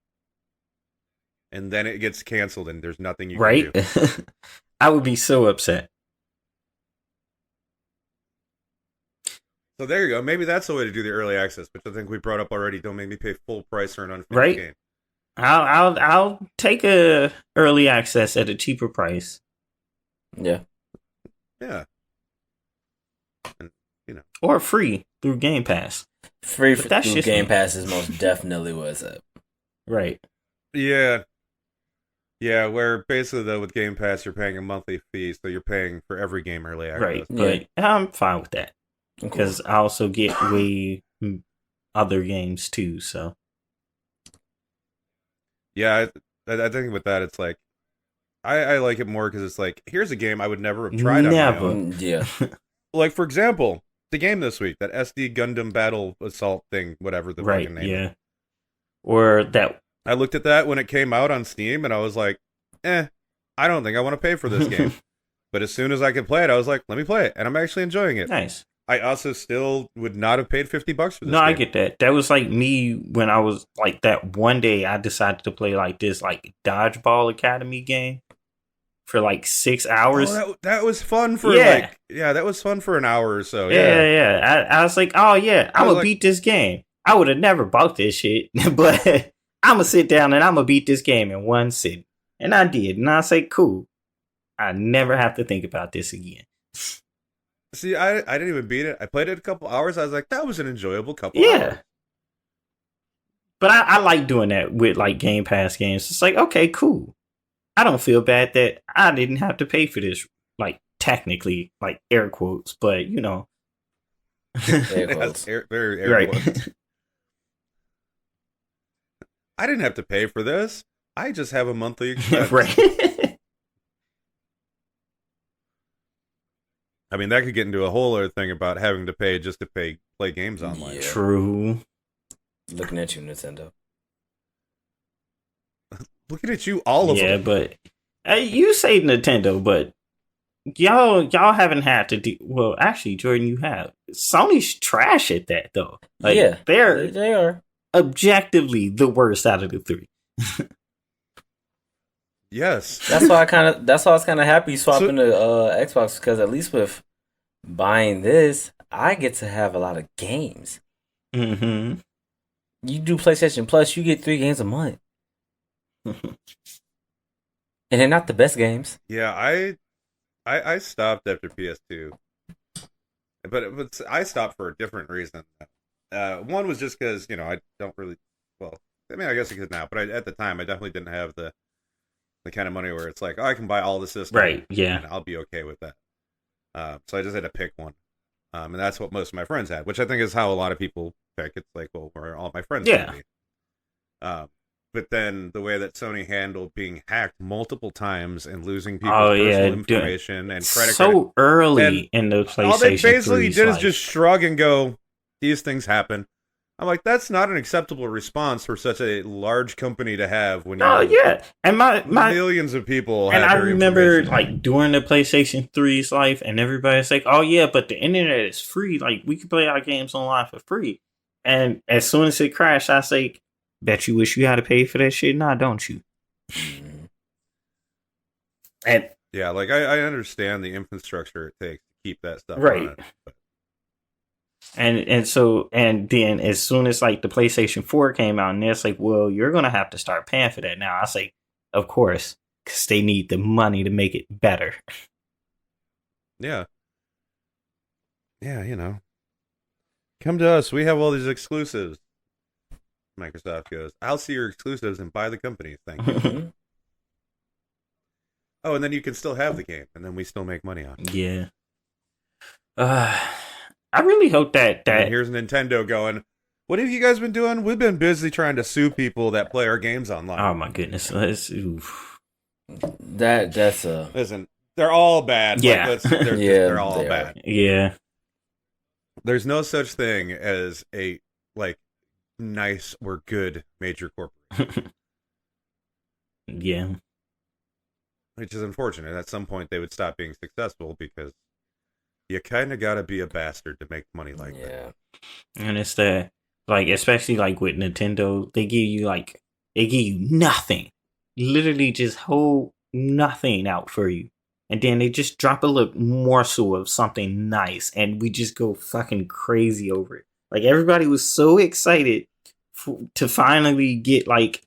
S1: And then it gets canceled and there's nothing you
S3: Right?
S1: can do.
S3: I would be so upset.
S1: So there you go. Maybe that's the way to do the early access, which I think we brought up already. Don't make me pay full price for an unfinished
S3: Right?
S1: game.
S3: I'll take a early access at a cheaper price.
S2: Yeah.
S1: Yeah. And, you know.
S3: Or free through Game Pass.
S2: Free
S3: But
S2: for
S3: that's
S2: through
S3: just
S2: Game
S3: me.
S2: Pass is most definitely what's up.
S3: Right.
S1: Yeah. Yeah, where basically though with Game Pass you're paying a monthly fee, so you're paying for every game early access.
S3: Right. But I'm fine with that.
S2: Cool.
S3: Because I also get way other games too, so.
S1: Yeah, I think with that it's like I like it more because it's like here's a game I would never have tried on my
S3: Never.
S1: own.
S2: Yeah.
S1: Like for example, the game this week, that SD Gundam Battle Assault thing, whatever the
S3: Right,
S1: fucking name.
S3: yeah. Or that.
S1: I looked at that when it came out on Steam and I was like, I don't think I want to pay for this game. But as soon as I could play it, I was like, let me play it, and I'm actually enjoying it.
S3: Nice.
S1: I also still would not have paid $50 for this
S3: No,
S1: game.
S3: I get that. That was like me when I was like that one day I decided to play like this like Dodgeball Academy game for like 6 hours.
S1: Oh, that was fun for that was fun for an hour or so.
S3: Yeah. I was like, oh yeah, I'm gonna beat this game. I would have never bought this shit, but I'm gonna sit down and I'm gonna beat this game in one sitting. And I did. And I say, cool. I never have to think about this again.
S1: See, I didn't even beat it. I played it a couple hours. I was like, that was an enjoyable couple
S3: Yeah.
S1: hours.
S3: But I like doing that with like Game Pass games. It's like, okay, cool. I don't feel bad that I didn't have to pay for this, like technically, like air quotes, but you know.
S2: Air quotes.
S1: Very air
S3: Right.
S1: quotes. I didn't have to pay for this. I just have a monthly expense.
S3: Right.
S1: I mean, that could get into a whole other thing about having to pay just to play games online.
S2: Yeah.
S3: True.
S2: Looking at you, Nintendo.
S1: Looking at you, all of
S3: Yeah,
S1: them.
S3: but you say Nintendo, but y'all haven't had to do. Well, actually, Jordan, you have. Sony's trash at that though. Like,
S2: Yeah,
S3: they're
S2: they are.
S3: objectively the worst out of the three.
S1: Yes.
S2: That's why I was kind of happy swapping to Xbox, because at least with buying this, I get to have a lot of games.
S3: Mm-hmm.
S2: You do PlayStation Plus, you get 3 games a month, and they're not the best games.
S1: Yeah, I stopped after PS2, but I stopped for a different reason. One was just because I don't really. Well, I mean, I guess I could now, but at the time I definitely didn't have the kind of money where it's like, oh, I can buy all the systems,
S3: Right? Yeah.
S1: and I'll be okay with that. So I just had to pick one, and that's what most of my friends had, which I think is how a lot of people pick. It's like, well, where all my friends
S3: Yeah.
S1: can be. But then the way that Sony handled being hacked multiple times and losing people's personal information and credit
S3: so early in the PlayStation.
S1: all they basically
S3: 3's
S1: did is
S3: life.
S1: just shrug and go, these things happen. I'm like, that's not an acceptable response for such a large company to have when
S3: Oh yeah, and my
S1: millions of people
S3: and
S1: have
S3: I
S1: their
S3: remember
S1: information.
S3: like during the PlayStation 3's life, and everybody's like, "Oh yeah, but the internet is free. Like we can play our games online for free." And as soon as it crashed, I say, "Bet you wish you had to pay for that shit, now don't you?" And
S1: Yeah, like I understand the infrastructure it takes to keep that stuff
S3: Right.
S1: running. But
S3: and then as soon as like the PlayStation 4 came out, and it's like, well, you're gonna have to start paying for that now. I say, of course, because they need the money to make it better.
S1: yeah, Come to us. We have all these exclusives. Microsoft goes, I'll see your exclusives and buy the company. Thank you. Oh, and then you can still have the game, and then we still make money on it.
S3: Yeah. I really hope that
S1: And here's Nintendo going, what have you guys been doing? We've been busy trying to sue people that play our games online.
S3: Oh my goodness. That's
S1: Listen, they're all bad.
S3: Yeah.
S1: They're all bad.
S3: Yeah.
S1: There's no such thing as a nice or good major corporation.
S3: Yeah.
S1: Which is unfortunate. At some point they would stop being successful because you kind of got to be a bastard to make money like that.
S3: And it's that, especially with Nintendo, they give you nothing. Literally just hold nothing out for you. And then they just drop a little morsel of something nice and we just go fucking crazy over it. Everybody was so excited to finally get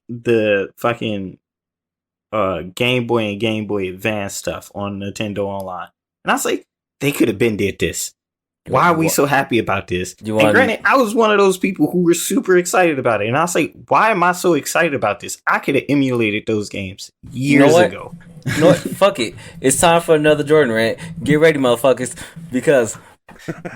S3: the fucking Game Boy and Game Boy Advance stuff on Nintendo Online. And I was like, they could have been did this. Why are we so happy about this? And granted, I was one of those people who were super excited about it. And I was like, why am I so excited about this? I could have emulated those games years ago.
S2: You know what? Fuck it. It's time for another Jordan rant. Get ready, motherfuckers. Because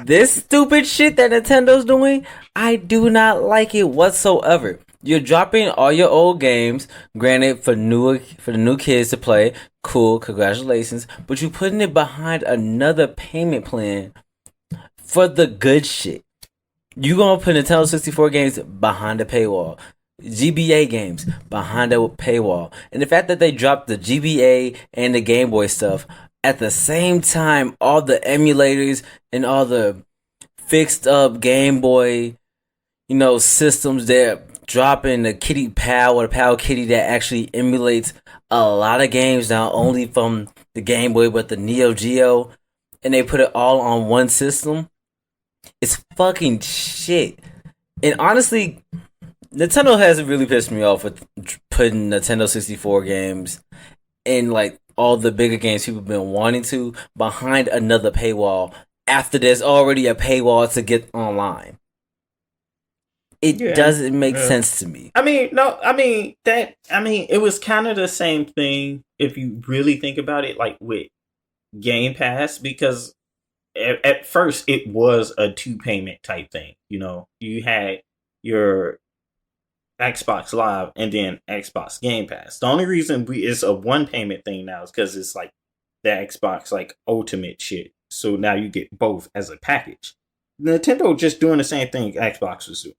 S2: this stupid shit that Nintendo's doing, I do not like it whatsoever. You're dropping all your old games, granted for the new kids to play. Cool, congratulations. But you're putting it behind another payment plan for the good shit. You gonna put Nintendo 64 games behind the paywall, GBA games behind the paywall, and the fact that they dropped the GBA and the Game Boy stuff at the same time, all the emulators and all the fixed up Game Boy, systems, they're dropping the Kitty Pal or the Pal Kitty that actually emulates a lot of games, not only from the Game Boy but the Neo Geo, and they put it all on one system. It's fucking shit. And honestly, Nintendo hasn't really pissed me off with putting Nintendo 64 games and all the bigger games people have been wanting to behind another paywall after there's already a paywall to get online. It doesn't make sense to me.
S3: It was kind of the same thing if you really think about it, with Game Pass, because at first it was a 2-payment type thing. You had your Xbox Live and then Xbox Game Pass. The only reason it's a 1-payment thing now is because it's the Xbox Ultimate shit. So now you get both as a package. Nintendo just doing the same thing Xbox was doing.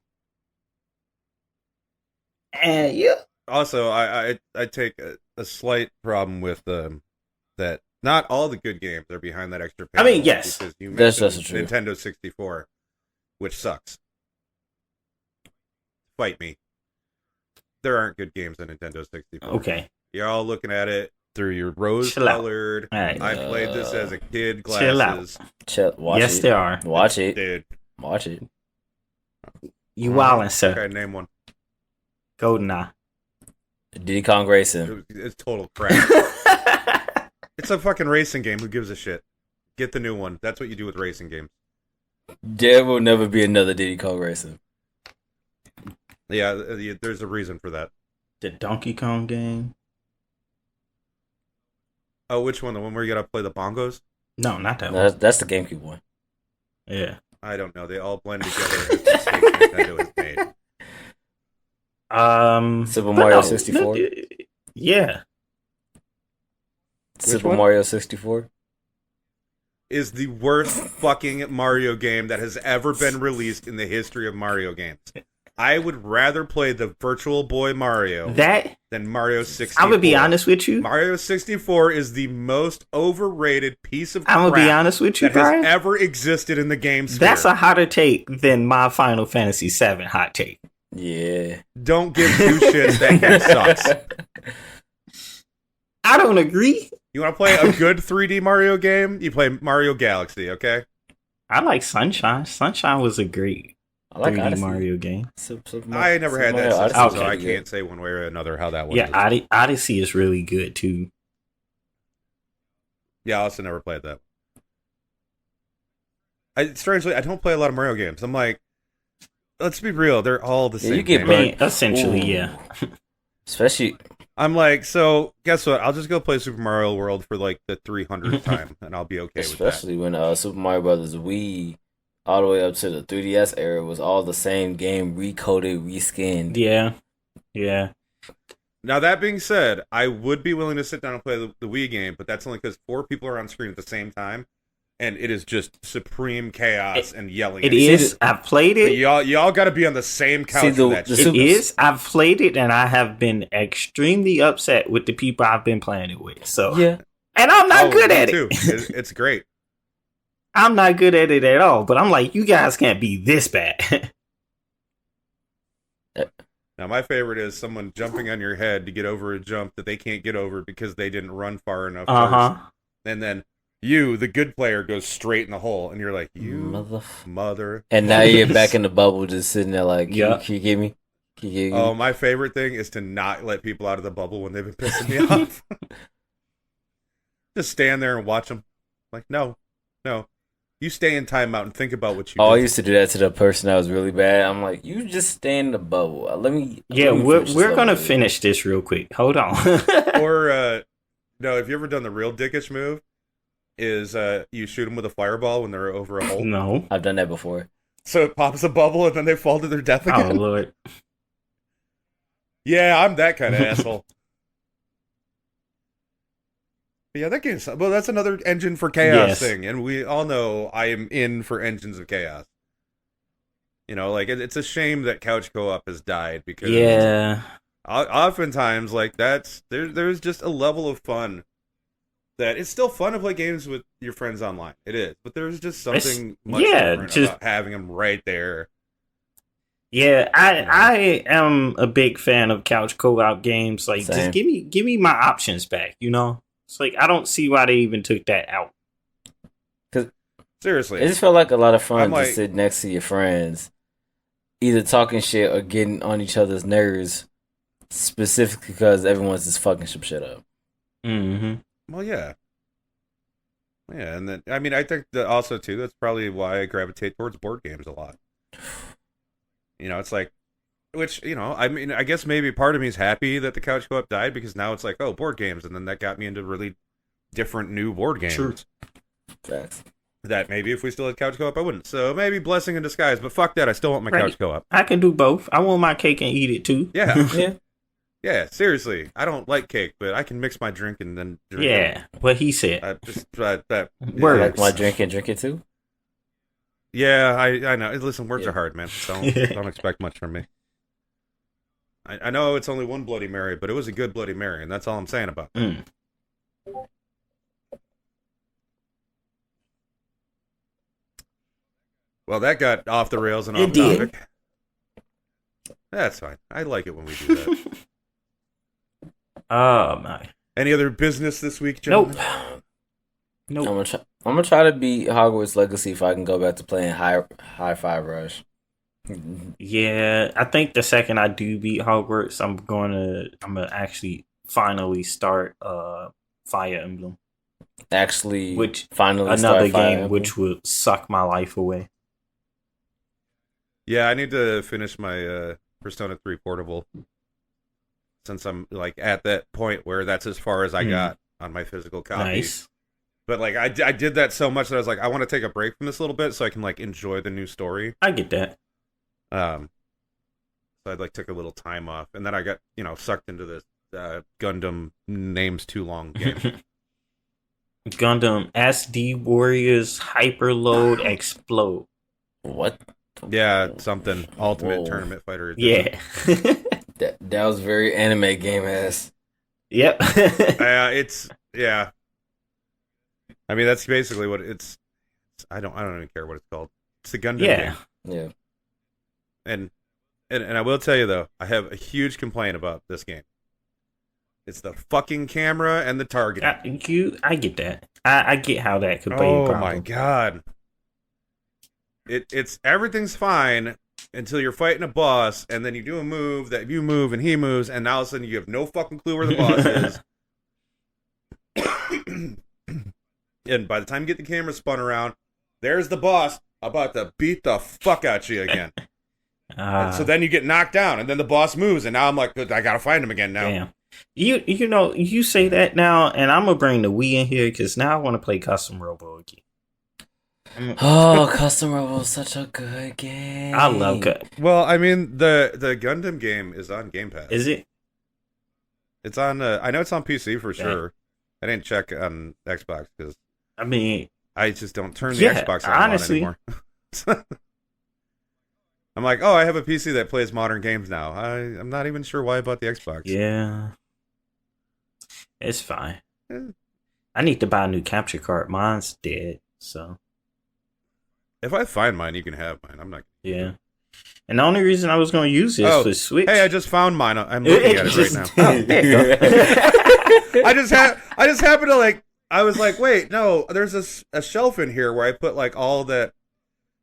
S3: And yeah.
S1: Also, I take a slight problem with that. Not all the good games are behind that extra payment.
S3: Yes,
S1: because you
S2: that's
S1: mentioned
S2: true.
S1: Nintendo 64, which sucks. Fight me. There aren't good games on Nintendo 64.
S3: Okay,
S1: you're all looking at it through your rose-colored.
S3: Right.
S1: I played this as a kid. Glasses.
S2: Chill out. Watch
S3: yes,
S2: it.
S3: there are.
S2: Watch it,
S1: Dude.
S2: Watch it.
S3: You wildin', sir.
S1: Okay, name one.
S3: GoldenEye.
S2: Diddy Kong Racing.
S1: It's total crap. It's a fucking racing game. Who gives a shit? Get the new one. That's what you do with racing games.
S2: There will never be another Diddy Kong Racing.
S1: Yeah, there's a reason for that.
S3: The Donkey Kong game.
S1: Oh, which one? The one where you gotta play the bongos?
S3: No, not that one.
S2: That's the GameCube one.
S3: Yeah.
S1: I don't know. They all blend together as the mistakes Nintendo has made.
S2: Super Mario 64.
S3: Yeah.
S2: Super Mario 64
S1: is the worst fucking Mario game that has ever been released in the history of Mario games. I would rather play the Virtual Boy Mario than Mario 64.
S3: I'm gonna be honest with you.
S1: Mario 64 is the most overrated piece of crap
S3: I'm gonna be honest with you,
S1: that
S3: Brian.
S1: has ever existed in the game sphere.
S3: That's a hotter take than my Final Fantasy VII hot take.
S2: Yeah.
S1: Don't give two shits. That game sucks.
S3: I don't agree.
S1: You want to play a good 3D Mario game? You play Mario Galaxy, okay?
S3: I like Sunshine. Sunshine was a great
S2: I like
S3: 3D
S2: Odyssey.
S3: Mario game.
S1: I never had that system,
S2: Odyssey,
S1: so I
S2: good.
S1: can't say one way or another how that one
S3: Yeah,
S1: is.
S3: Odyssey is really good too.
S1: Yeah, I also never played that. Strangely, I don't play a lot of Mario games. I'm like, let's be real, they're all the
S2: Yeah,
S1: same.
S2: you get
S1: game.
S3: I mean, essentially,
S2: Ooh.
S3: yeah.
S2: Especially,
S1: I'm like, so guess what? I'll just go play Super Mario World for like the 300th time, and I'll be okay with that.
S2: especially when Super Mario Brothers Wii, all the way up to the 3DS era, was all the same game, recoded, reskinned.
S3: Yeah.
S1: Now that being said, I would be willing to sit down and play the Wii game, but that's only because 4 people are on screen at the same time, and it is just supreme chaos and yelling.
S3: It
S1: at each
S3: is. I've played
S1: other.
S3: it.
S1: Y'all got to be on the same couch for that shit.
S3: It is. I've played it, and I have been extremely upset with the people I've been playing it with. So
S2: Yeah.
S3: and I'm not good
S1: me
S3: at
S1: too.
S3: it.
S1: It's great.
S3: I'm not good at it at all. But I'm like, you guys can't be this bad.
S1: Now, my favorite is someone jumping on your head to get over a jump that they can't get over because they didn't run far enough first. And then you, the good player, goes straight in the hole, and you're like, you mother.
S2: And now you're back in the bubble, just sitting there like,
S3: Yeah.
S2: can you get me? Can you get me?
S1: Oh, my favorite thing is to not let people out of the bubble when they've been pissing me off. Just stand there and watch them. Like, no. You stay in timeout and think about what you
S2: Oh, I
S1: did.
S2: used to do that to the person that was really bad. I'm like, you just stay in the bubble. Let me.
S3: Yeah,
S2: let me
S3: we're
S2: finish this
S3: gonna
S2: level.
S3: finish this real quick. Hold on.
S1: Or, no, have you ever done the real dickish move? Is you shoot them with a fireball when they're over a hole.
S3: No.
S2: I've done that before.
S1: So it pops a bubble and then they fall to their death
S3: Oh
S1: again.
S3: Lord.
S1: Yeah, I'm that kind of asshole. But yeah, that game's well. That's another engine for chaos
S3: Yes.
S1: thing, and we all know I am in for engines of chaos. You know, like it's a shame that couch co-op has died because
S3: Yeah.
S1: oftentimes like there's just a level of fun that it's still fun to play games with your friends online. It is, but there's just something much different about having them right there.
S3: Yeah, I am a big fan of couch co-op games. Like,
S2: Same.
S3: just give me my options back. You know, it's like I don't see why they even took that out.
S1: Seriously,
S2: It just felt like a lot of fun
S1: I'm
S2: to
S1: like-
S2: sit next to your friends, either talking shit or getting on each other's nerves, specifically because everyone's just fucking some shit up.
S3: Mm-hmm.
S1: well, yeah, and then I mean I think that also too that's probably why I gravitate towards board games a lot. You know, it's like, which, you know, I mean, I guess maybe part of me is happy that the couch co-op died because now it's like, oh, board games, and then that got me into really different new board games.
S3: True.
S2: Facts.
S1: That maybe if we still had couch co-op, I wouldn't. So maybe blessing in disguise, but fuck that, I still want my
S3: Right.
S1: couch co-op.
S3: I can do both. I want my cake and eat it too.
S1: Yeah,
S2: Yeah.
S1: yeah, seriously, I don't like cake, but I can mix my drink and then drink it.
S3: Yeah, what he said.
S1: That
S3: Words.
S2: Like my drink and drink it too.
S1: Yeah, I know. Listen, words
S2: Yeah.
S1: are hard, man. So don't expect much from me. I know it's only one Bloody Mary, but it was a good Bloody Mary, and that's all I'm saying about it.
S3: Mm.
S1: Well, that got off the rails and
S3: It
S1: off
S3: did.
S1: topic. That's fine. I like it when we do that.
S3: Oh my.
S1: Any other business this week,
S3: Nope.
S1: gentlemen?
S3: Nope.
S2: I'm gonna try to beat Hogwarts Legacy if I can go back to playing High Five Rush.
S3: Yeah, I think the second I do beat Hogwarts, I'm gonna actually finally start Fire Emblem,
S2: Actually,
S3: which
S2: finally
S3: another
S2: start Fire
S3: game
S2: Emblem.
S3: which would suck my life away.
S1: Yeah, I need to finish my Persona 3 Portable. Since I'm like at that point where that's as far as I got on my physical copy.
S3: Nice.
S1: But like I did that so much that I was like, I want to take a break from this a little bit so I can like enjoy the new story.
S3: I get that.
S1: So I like took a little time off, and then I got sucked into this Gundam names too long game.
S3: Gundam SD Warriors Hyperload Explode.
S2: What?
S1: Yeah, something Ultimate
S2: Whoa.
S1: Tournament Fighter Edition.
S3: Yeah.
S2: That was very anime game ass.
S3: Yep.
S1: It's yeah. I mean that's basically what it's. I don't even care what it's called. It's the Gundam
S3: Yeah.
S1: game.
S2: Yeah.
S1: And I will tell you though, I have a huge complaint about this game. It's the fucking camera and the targeting.
S3: I get that. I get how that could be a
S1: Oh
S3: problem.
S1: my god. It's everything's fine until you're fighting a boss, and then you do a move that you move and he moves, and now all of a sudden you have no fucking clue where the boss is. And by the time you get the camera spun around, there's the boss about to beat the fuck out you again. And so then you get knocked down, and then the boss moves, and now I'm like, I gotta find him again now.
S3: Damn. You know, you say that now, and I'm gonna bring the Wii in here because now I want to play Custom Robo again.
S2: Oh, Custom Robo is such a good game.
S3: I love it.
S1: Well, I mean, the Gundam game is on Game Pass.
S3: Is it?
S1: It's on. I know it's on PC for sure. I didn't check on Xbox because
S3: I mean,
S1: I just don't turn the Xbox on
S3: honestly.
S1: anymore. I'm like, oh, I have a PC that plays modern games now. I'm not even sure why I bought the Xbox.
S3: Yeah, it's fine.
S1: Yeah.
S3: I need to buy a new capture card. Mine's dead, so
S1: If I find mine, you can have mine. I'm not.
S3: yeah. And the only reason I was going to use this was Switch.
S1: Hey, I just found mine. I'm looking at it right now.
S3: Oh, there you go.
S1: I just happened to like. I was like, wait, no. There's a shelf in here where I put like all that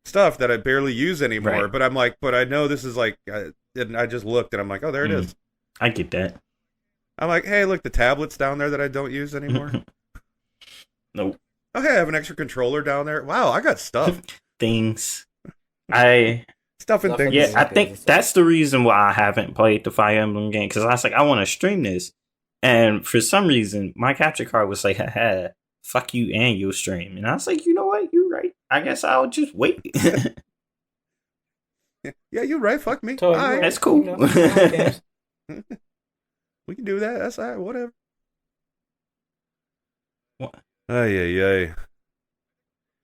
S1: stuff that I barely use anymore.
S3: Right.
S1: But I'm like, but I know this is like. And I just looked and I'm like, oh, there it is.
S3: I get that.
S1: I'm like, hey, look, the tablet's down there that I don't use anymore.
S3: Nope.
S1: Okay, I have an extra controller down there. Wow, I got stuff.
S3: Things.
S1: Stuff and things.
S3: Yeah, I think that's the reason why I haven't played the Fire Emblem game, because I was like, I want to stream this, and for some reason, my capture card was like, haha, fuck you and your stream, and I was like, you know what, you're right. I guess I'll just wait.
S1: Yeah, you're right. Fuck me.
S2: Totally
S1: All right.
S3: That's cool.
S1: We can do that. That's all right. Whatever.
S3: What?
S1: Ay.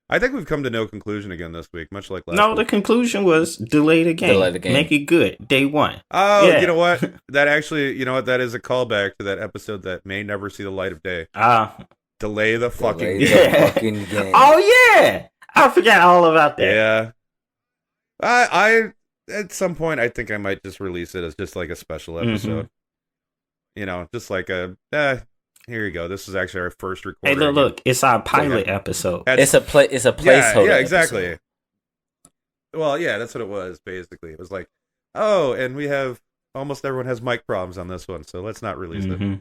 S1: I think we've come to no conclusion again this week, much like last
S3: No,
S1: week.
S3: the conclusion was delay the game.
S2: Delay the game.
S3: Make it good. Day one.
S1: Oh,
S3: Yeah.
S1: you know what? That actually, you know what? That is a callback to that episode that may never see the light of day. Delay the fucking
S2: Delay
S1: game.
S2: the
S3: Yeah.
S2: fucking game.
S3: Oh, yeah. I forgot all about that.
S1: Yeah. I at some point I think I might just release it as just like a special episode. You know, just like a here you go. This is actually our first recording.
S3: Hey, look. It's our pilot episode.
S2: It's a placeholder.
S1: Yeah, exactly.
S2: episode.
S1: Well, yeah, that's what it was basically. It was like, oh, and we have almost everyone has mic problems on this one, so let's not release it.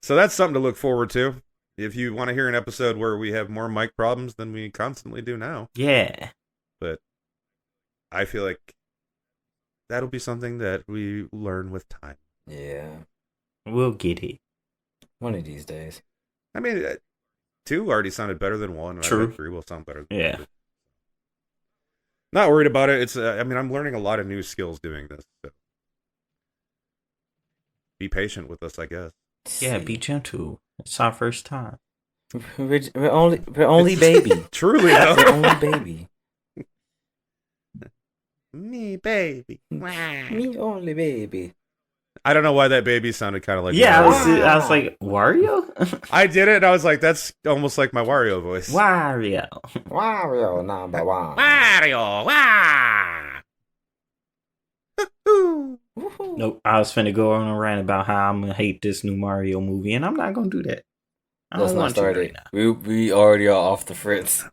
S1: So that's something to look forward to. If you want to hear an episode where we have more mic problems than we constantly do now.
S3: Yeah.
S1: But I feel like that'll be something that we learn with time.
S2: Yeah.
S3: We'll get it.
S2: One of these days.
S1: I mean, 2 already sounded better than 1.
S3: True.
S1: I think 3 will sound better than
S3: Yeah.
S1: 2. Not worried about it. It's I mean, I'm learning a lot of new skills doing this. So. Be patient with us, I guess.
S3: Yeah, be gentle. It's our first time.
S2: We're only baby.
S1: Truly,
S2: We're
S1: though.
S2: only baby.
S1: Me, baby.
S2: Me only baby.
S1: I don't know why that baby sounded kind of like
S3: Yeah,
S1: Wario.
S3: I was like, Wario?
S1: I did it, and I was like, that's almost like my Wario voice.
S3: Wario.
S2: Wario number one.
S1: Wario!
S3: Nope, I was finna go on a rant about how I'm gonna hate this new Mario movie, and I'm not gonna do that. I
S2: Let's
S3: don't
S2: not
S3: want to
S2: start
S3: right
S2: it.
S3: now.
S2: We already are off the fritz.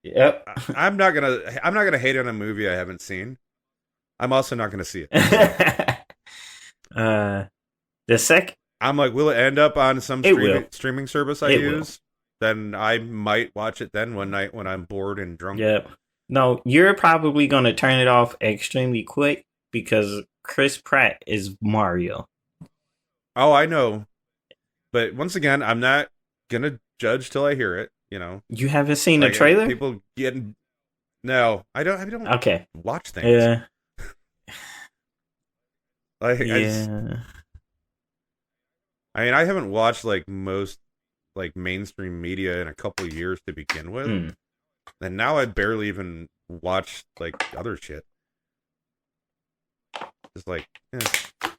S3: Yep.
S1: I'm not gonna hate on a movie I haven't seen. I'm also not gonna see it.
S3: The sec.
S1: I'm like, will it end up on some
S3: It will.
S1: streaming service I
S3: It will.
S1: use? Then I might watch it then one night when I'm bored and drunk.
S3: Yep. No, you're probably gonna turn it off extremely quick because Chris Pratt is Mario.
S1: Oh, I know. But once again, I'm not gonna judge till I hear it. You know,
S3: You haven't seen the
S1: Like,
S3: trailer?
S1: People getting. No, I don't
S3: Okay.
S1: watch things.
S3: Yeah.
S1: Like,
S3: Yeah.
S1: I mean, I haven't watched like most like mainstream media in a couple of years to begin with,
S3: Mm.
S1: and now I barely even watch like other shit. Just like,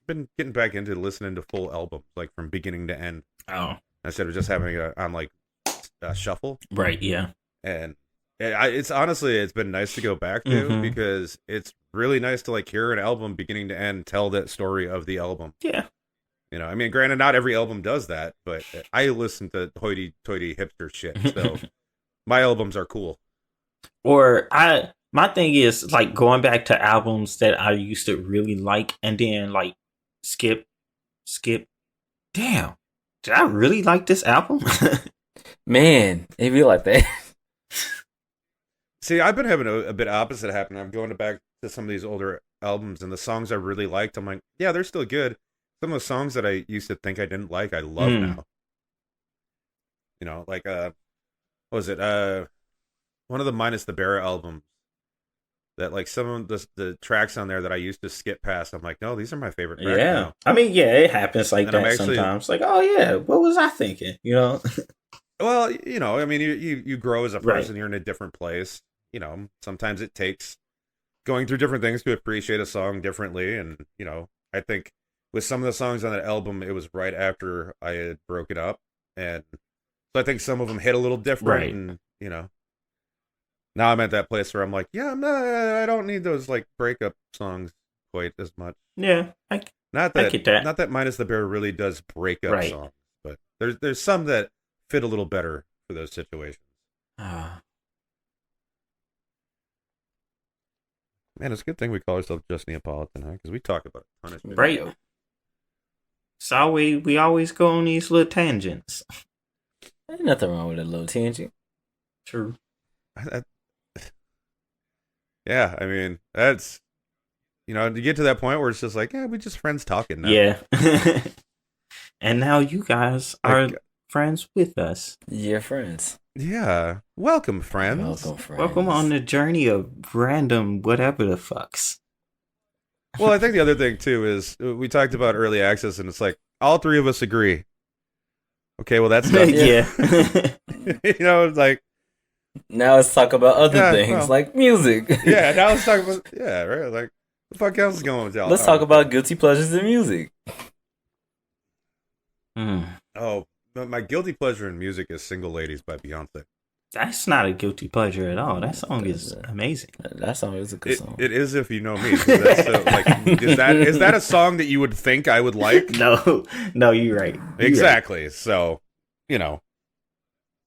S1: been getting back into listening to full albums, like from beginning to end,
S3: Oh.
S1: instead of just having it on like a shuffle.
S3: Right. Yeah.
S1: And it's honestly, it's been nice to go back to
S3: Mhm.
S1: because it's really nice to like hear an album beginning to end, tell that story of the album.
S3: Yeah.
S1: You know, I mean, granted, not every album does that, but I listen to hoity-toity hipster shit, so my albums are cool.
S3: Or my thing is like going back to albums that I used to really like and then like skip. Damn. Did I really like this album?
S2: Man, it be like that.
S1: See, I've been having a bit opposite happen. I'm going back to some of these older albums, and the songs I really liked, I'm like, yeah, they're still good. Some of the songs that I used to think I didn't like, I love now. You know, like what was it? One of the Minus the Bear albums. That like some of the tracks on there that I used to skip past, I'm like, no, these are my favorite tracks now.
S3: I mean, yeah, it happens like
S1: And
S3: that
S1: actually,
S3: sometimes. Like, oh yeah, what was I thinking? You know.
S1: Well, you know, I mean, you grow as a person.
S3: Right.
S1: You're in a different place. You know, sometimes it takes going through different things to appreciate a song differently. And you know, I think with some of the songs on that album, it was right after I had broken up, and so I think some of them hit a little different.
S3: Right.
S1: And you know, now I'm at that place where I'm like, yeah, I don't need those like breakup songs quite as much.
S3: Yeah,
S1: Not
S3: I
S1: that,
S3: get that.
S1: not that Minus the Bear really does breakup
S3: Right.
S1: songs, but there's some that fit a little better for those situations.
S3: Ah.
S1: Man, it's a good thing we call ourselves Just Neapolitan, huh? Because we talk about a ton of shit.
S3: Right. So we always go on these little tangents.
S2: There's nothing wrong with a little tangent.
S3: True.
S1: Yeah, I mean, that's, you know, to get to that point where it's just like, yeah, we just friends talking now.
S3: Yeah. And now you guys are friends with us.
S2: You're friends.
S1: Yeah. Welcome, friends.
S2: Welcome, friends.
S3: Welcome on the journey of random whatever the fucks.
S1: Well, I think the other thing, too, is we talked about early access, and it's like, all three of us agree. Okay, well, that's not...
S3: Yeah.
S1: You know, it's like...
S2: Now let's talk about other things,
S1: well,
S2: like music.
S1: Yeah, now let's talk about... Yeah, right? Like, the fuck else is going with y'all?
S2: Let's talk about guilty pleasures in music.
S1: Oh, my guilty pleasure in music is Single Ladies by Beyonce.
S3: That's not a guilty pleasure at all. That song is amazing.
S2: That song is a good song.
S1: It is if you know me. So that's like, is that a song that you would think I would like?
S3: No, you're right.
S1: Exactly. Right. So, you know,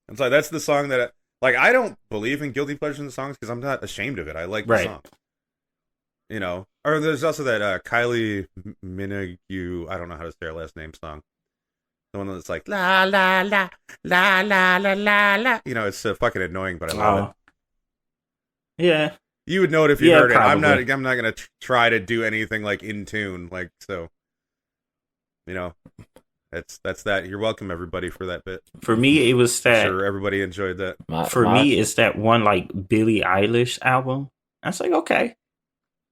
S1: it's like that's the song that like I don't believe in guilty pleasures in songs because I'm not ashamed of it. I like the song. You know, or there's also that Kylie Minogue, I don't know how to say her last name song. The one that's like la la la la la la la la. You know, it's fucking annoying, but I love
S3: it. Yeah,
S1: you would know it if you heard
S3: probably.
S1: it. I'm not gonna try to do anything like in tune, like so. You know, that's that. You're welcome, everybody, for that bit.
S3: For me, it was that.
S1: I'm sure, everybody enjoyed that.
S3: Me, it's that one like Billie Eilish album. I was like, okay,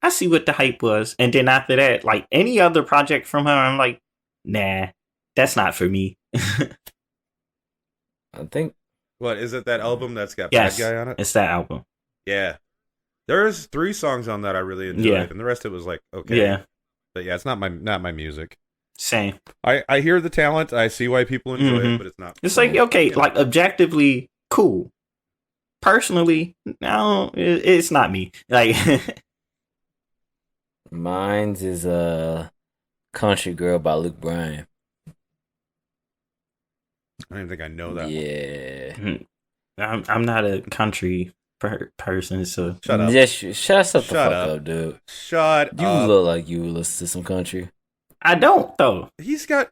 S3: I see what the hype was, and then after that, like any other project from her, I'm like, nah. That's not for me.
S2: I think.
S1: What is it? That album that's got
S3: Yes,
S1: Bad Guy on it?
S3: It's that album.
S1: Yeah. There's 3 songs on that I really enjoyed, and the rest of it was like, okay.
S3: Yeah.
S1: But yeah, it's not my music.
S3: Same.
S1: I hear the talent. I see why people enjoy it, but it's not.
S3: It's like, okay, like objectively cool. Personally, no, it's not me. Like,
S2: mine's is Country Girl by Luke Bryan.
S1: I don't even think I know that.
S2: Yeah.
S3: I'm not a country person, so
S1: shut up.
S2: Yes, shut the fuck up, dude.
S1: Shut up.
S2: You look like you listen to some country.
S3: I don't though.
S1: He's got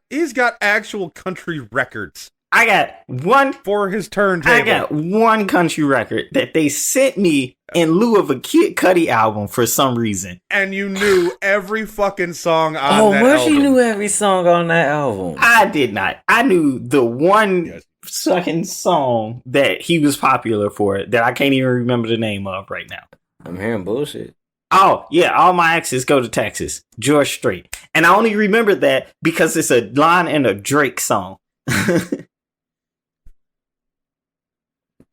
S1: actual country records.
S3: I got one
S1: for his turntable.
S3: I got one country record that they sent me in lieu of a Kid Cudi album for some reason.
S1: And you knew every fucking song on that
S2: album. Oh,
S1: album.
S2: you knew every song on that album?
S3: I did not. I knew the one fucking song that he was popular for that I can't even remember the name of right now.
S2: I'm hearing bullshit.
S3: Oh, yeah, all my exes go to Texas. George Strait. And I only remember that because it's a line in a Drake song.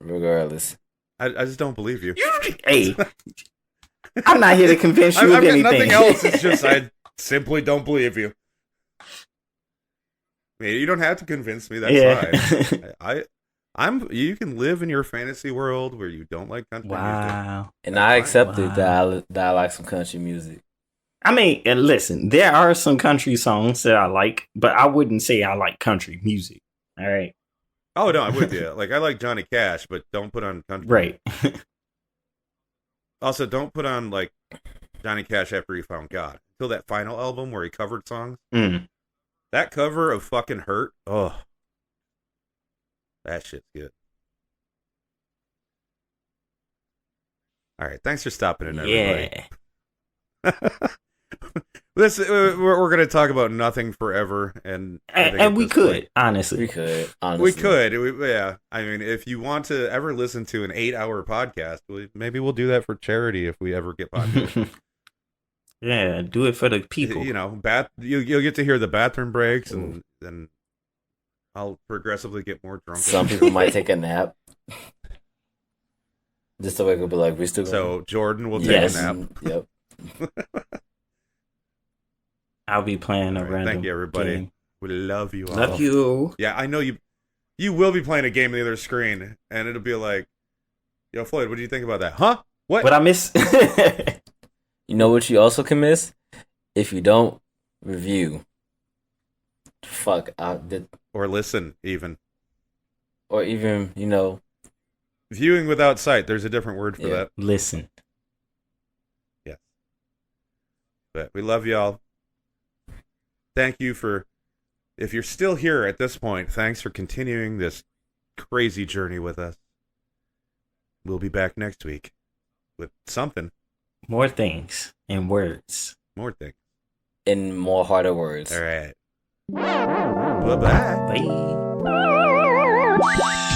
S2: Regardless.
S1: I just don't believe you.
S3: Hey, I'm not here to convince you of anything.
S1: Nothing else. It's just I simply don't believe you. I mean, you don't have to convince me. That's fine. You can live in your fantasy world where you don't like country music.
S2: And I accepted that I like some country music.
S3: I mean, and listen, there are some country songs that I like, but I wouldn't say I like country music. All right.
S1: Oh no, I'm with you. Like I like Johnny Cash, but don't put on country.
S3: Right.
S1: Also, don't put on like Johnny Cash after he found God. Until that final album where he covered songs. That cover of fucking Hurt. Oh, that shit's good. All right, thanks for stopping in, everybody.
S3: Yeah.
S1: This we're going to talk about nothing forever, and
S3: we could honestly,
S2: we could.
S1: Yeah. I mean, if you want to ever listen to an 8-hour podcast, maybe we'll do that for charity if we ever get popular.
S3: Yeah, do it for the people.
S1: You know, you'll get to hear the bathroom breaks, and then I'll progressively get more drunk.
S2: Some people might take a nap. Just so I could be like, we still.
S1: So Jordan will take a nap.
S2: Yep.
S3: I'll be playing a random.
S1: Thank you, everybody.
S3: Game.
S1: We love you all.
S3: Love you.
S1: Yeah, I know you. You will be playing a game on the other screen, and it'll be like, "Yo, Floyd, what do you think about that? Huh? What
S3: I miss?
S2: You know what you also can miss? If you don't review.
S1: Or listen, even.
S2: Or even,
S1: Viewing without sight. There's a different word for that.
S3: Listen.
S1: Yes. But we love y'all. Thank you if you're still here at this point, thanks for continuing this crazy journey with us. We'll be back next week with something.
S3: More things and words.
S1: More things.
S2: In more harder words.
S1: All right. Bye-bye.
S3: Bye.